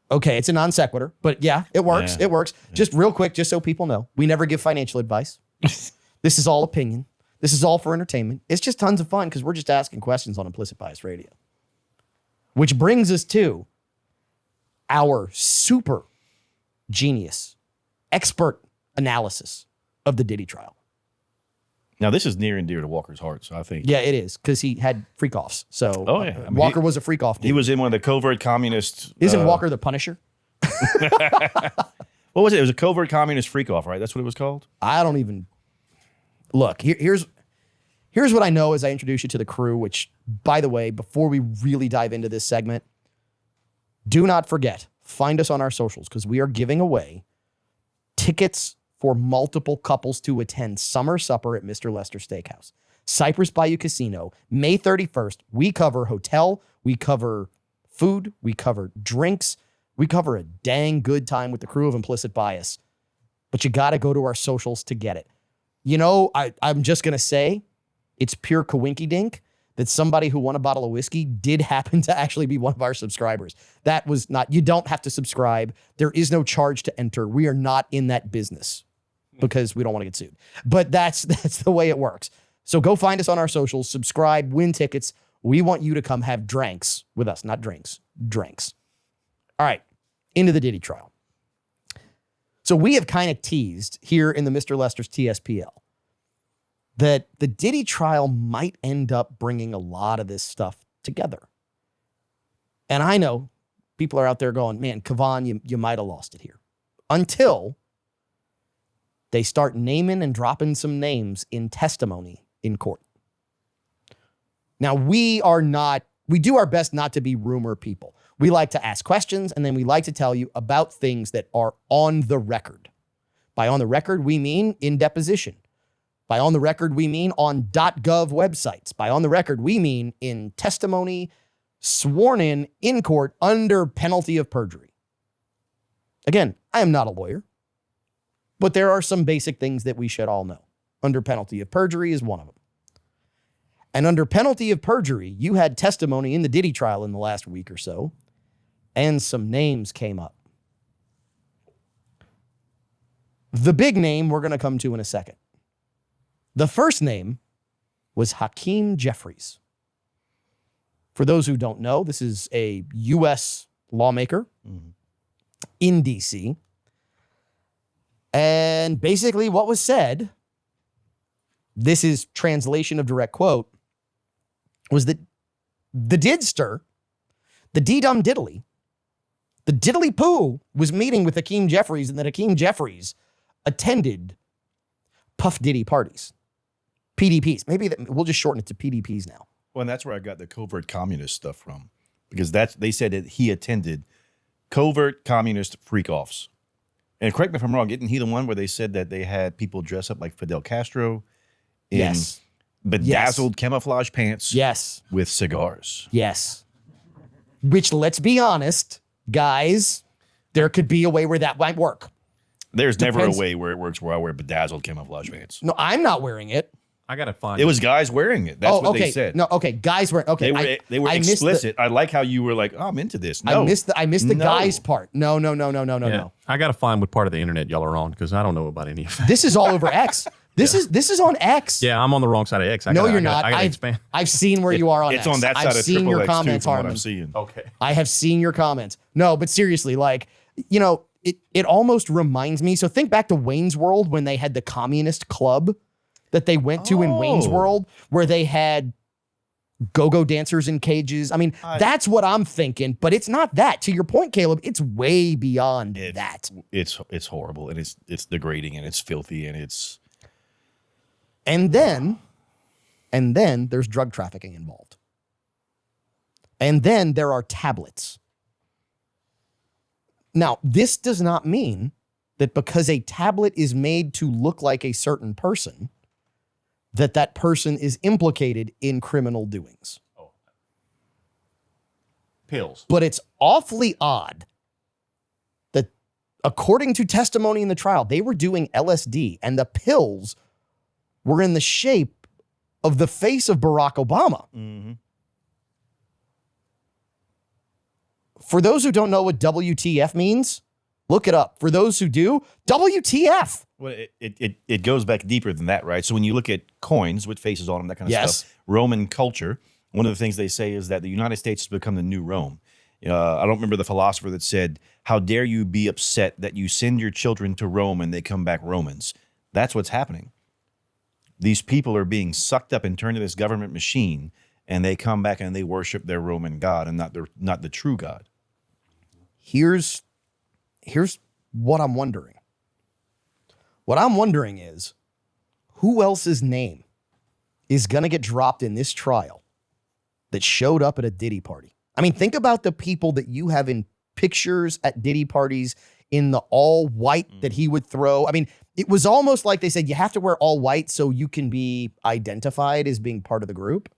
Okay, it's a non sequitur, but yeah, it works. Yeah. It works. Just real quick, just so people know, we never give financial advice. This is all opinion. This is all for entertainment. It's just tons of fun because we're just asking questions on Implicit Bias Radio. Which brings us to our super genius, expert analysis of the Diddy trial. Now, this is near and dear to Walker's heart, so I think Yeah, it is because he had freak offs. So Oh, yeah. I mean, Walker was a freak off dude. he was in one of the covert communist. Isn't Walker the Punisher? What was it? It was a covert communist freak off, right? That's what it was called. I don't even look. Here's what I know as I introduce you to the crew, which, by the way, before we really dive into this segment, do not forget, find us on our socials because we are giving away tickets for multiple couples to attend Summer Supper at Mr. Lester Steakhouse. Cypress Bayou Casino, May 31st. We cover hotel, we cover food, we cover drinks, we cover a dang good time with the crew of Implicit Bias. But you got to go to our socials to get it. You know, I'm just going to say it's pure coinky dink that somebody who won a bottle of whiskey did happen to actually be one of our subscribers. That was not, you don't have to subscribe. There is no charge to enter. We are not in that business because we don't want to get sued. But that's the way it works. So go find us on our socials, subscribe, win tickets. We want you to come have drinks with us, not drinks, drinks. All right, into the Diddy trial. So we have kind of teased here in the Mr. Lester's TSPL that the Diddy trial might end up bringing a lot of this stuff together. And I know people are out there going, man, Kavan, you might have lost it here. Until they start naming and dropping some names in testimony in court. Now, we do our best not to be rumor people. We like to ask questions, and then we like to tell you about things that are on the record. By on the record, we mean in deposition. By on the record, we mean on .gov websites. By on the record, we mean in testimony sworn in court under penalty of perjury. Again, I am not a lawyer, but there are some basic things that we should all know. Under penalty of perjury is one of them. And under penalty of perjury, you had testimony in the Diddy trial in the last week or so, and some names came up. The big name we're going to come to in a second. The first name was Hakeem Jeffries. For those who don't know, this is a U.S. lawmaker in D.C. And basically what was said, this is translation of direct quote, was that the didster, the D-dum diddly, the diddly poo was meeting with Hakeem Jeffries, and that Hakeem Jeffries attended Puff Diddy parties. PDPs. Maybe we'll just shorten it to PDPs now. Well, and that's where I got the covert communist stuff from, because they said that he attended covert communist freak-offs. And correct me if I'm wrong, isn't he the one where they said that they had people dress up like Fidel Castro in Yes. bedazzled camouflage pants Yes. with cigars? Yes. Which, let's be honest, guys, there could be a way where that might work. There's never a Depends- way where it works where I wear bedazzled camouflage pants. No, I'm not wearing it. I gotta find It was guys wearing it. That's what okay. they said. No, okay. Guys were okay. They were I missed the- explicit. I like how you were like, oh, I'm into this. No. I missed the No. guys part. No. Yeah. No. I gotta find what part of the internet y'all are on because I don't know about any of that. This is all over X. This is on X. Yeah, I'm on the wrong side of X. No, you're not. I gotta expand. I've seen where you are on It's X. on that side I've of seen Triple your X too, comments, from what Harmon. I'm seeing. Okay. I have seen your comments. No, but seriously, like, you know, it almost reminds me. So think back to Wayne's World when they had the communist club that they went to in Wayne's World, where they had go-go dancers in cages. I mean, that's what I'm thinking, but it's not that. To your point, Caleb, it's way beyond that. It's horrible, and it's degrading, and it's filthy, and it's And then there's drug trafficking involved. And then there are tablets. Now, this does not mean that because a tablet is made to look like a certain person, that person is implicated in criminal doings. Pills. But it's awfully odd that, according to testimony in the trial, they were doing LSD and the pills were in the shape of the face of Barack Obama. For those who don't know what WTF means, look it up. For those who do, WTF. well, it goes back deeper than that, right? So when you look at coins with faces on them, that kind of Yes. stuff, Roman culture, one of the things they say is that the United States has become the new Rome. I don't remember the philosopher that said, "How dare you be upset that you send your children to Rome and they come back Romans?" That's what's happening. These people are being sucked up and turned to this government machine, and they come back and they worship their Roman god and not the true God. Here's what I'm wondering. What I'm wondering is, who else's name is going to get dropped in this trial that showed up at a Diddy party? I mean, think about the people that you have in pictures at Diddy parties in the all white that he would throw. I mean, it was almost like they said, you have to wear all white so you can be identified as being part of the group.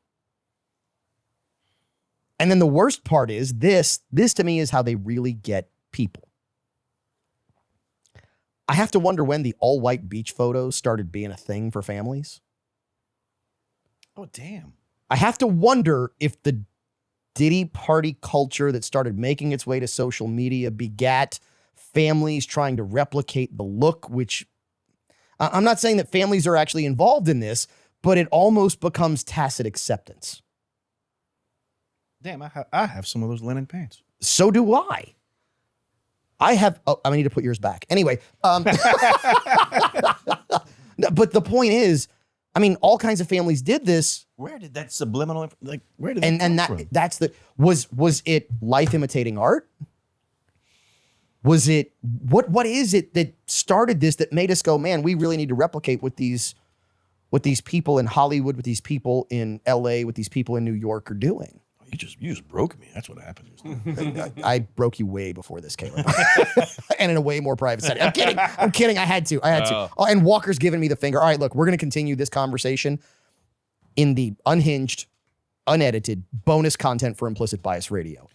And then the worst part is this to me is how they really get people. I have to wonder when the all white beach photos started being a thing for families. Oh, damn. I have to wonder if the Diddy party culture that started making its way to social media begat families trying to replicate the look, which I'm not saying that families are actually involved in this, but it almost becomes tacit acceptance. Damn, I have some of those linen pants. So do I. I need to put yours back. Anyway, but the point is, I mean, all kinds of families did this. Where did that subliminal, where did that And come from? that's was it life imitating art? Was it, what is it that started this that made us go, man, we really need to replicate what these people in Hollywood, with these people in LA, with these people in New York are doing? You just broke me. That's what happened. I broke you way before this, Caleb. And in a way more private setting. I'm kidding. I had to. Oh, and Walker's giving me the finger. All right, look, we're going to continue this conversation in the unhinged, unedited bonus content for Implicit Bias Radio.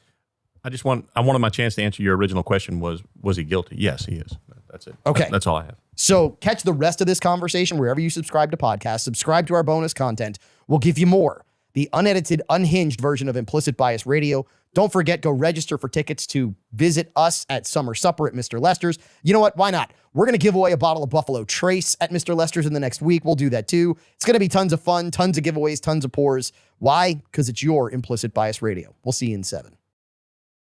I wanted my chance to answer your original question. Was he guilty? Yes, he is. That's it. Okay. That's all I have. So catch the rest of this conversation wherever you subscribe to podcasts. Subscribe to our bonus content. We'll give you more. The unedited, unhinged version of Implicit Bias Radio. Don't forget, go register for tickets to visit us at Summer Supper at Mr. Lester's. You know what? Why not? We're going to give away a bottle of Buffalo Trace at Mr. Lester's in the next week. We'll do that too. It's going to be tons of fun, tons of giveaways, tons of pours. Why? Because it's your Implicit Bias Radio. We'll see you in 7.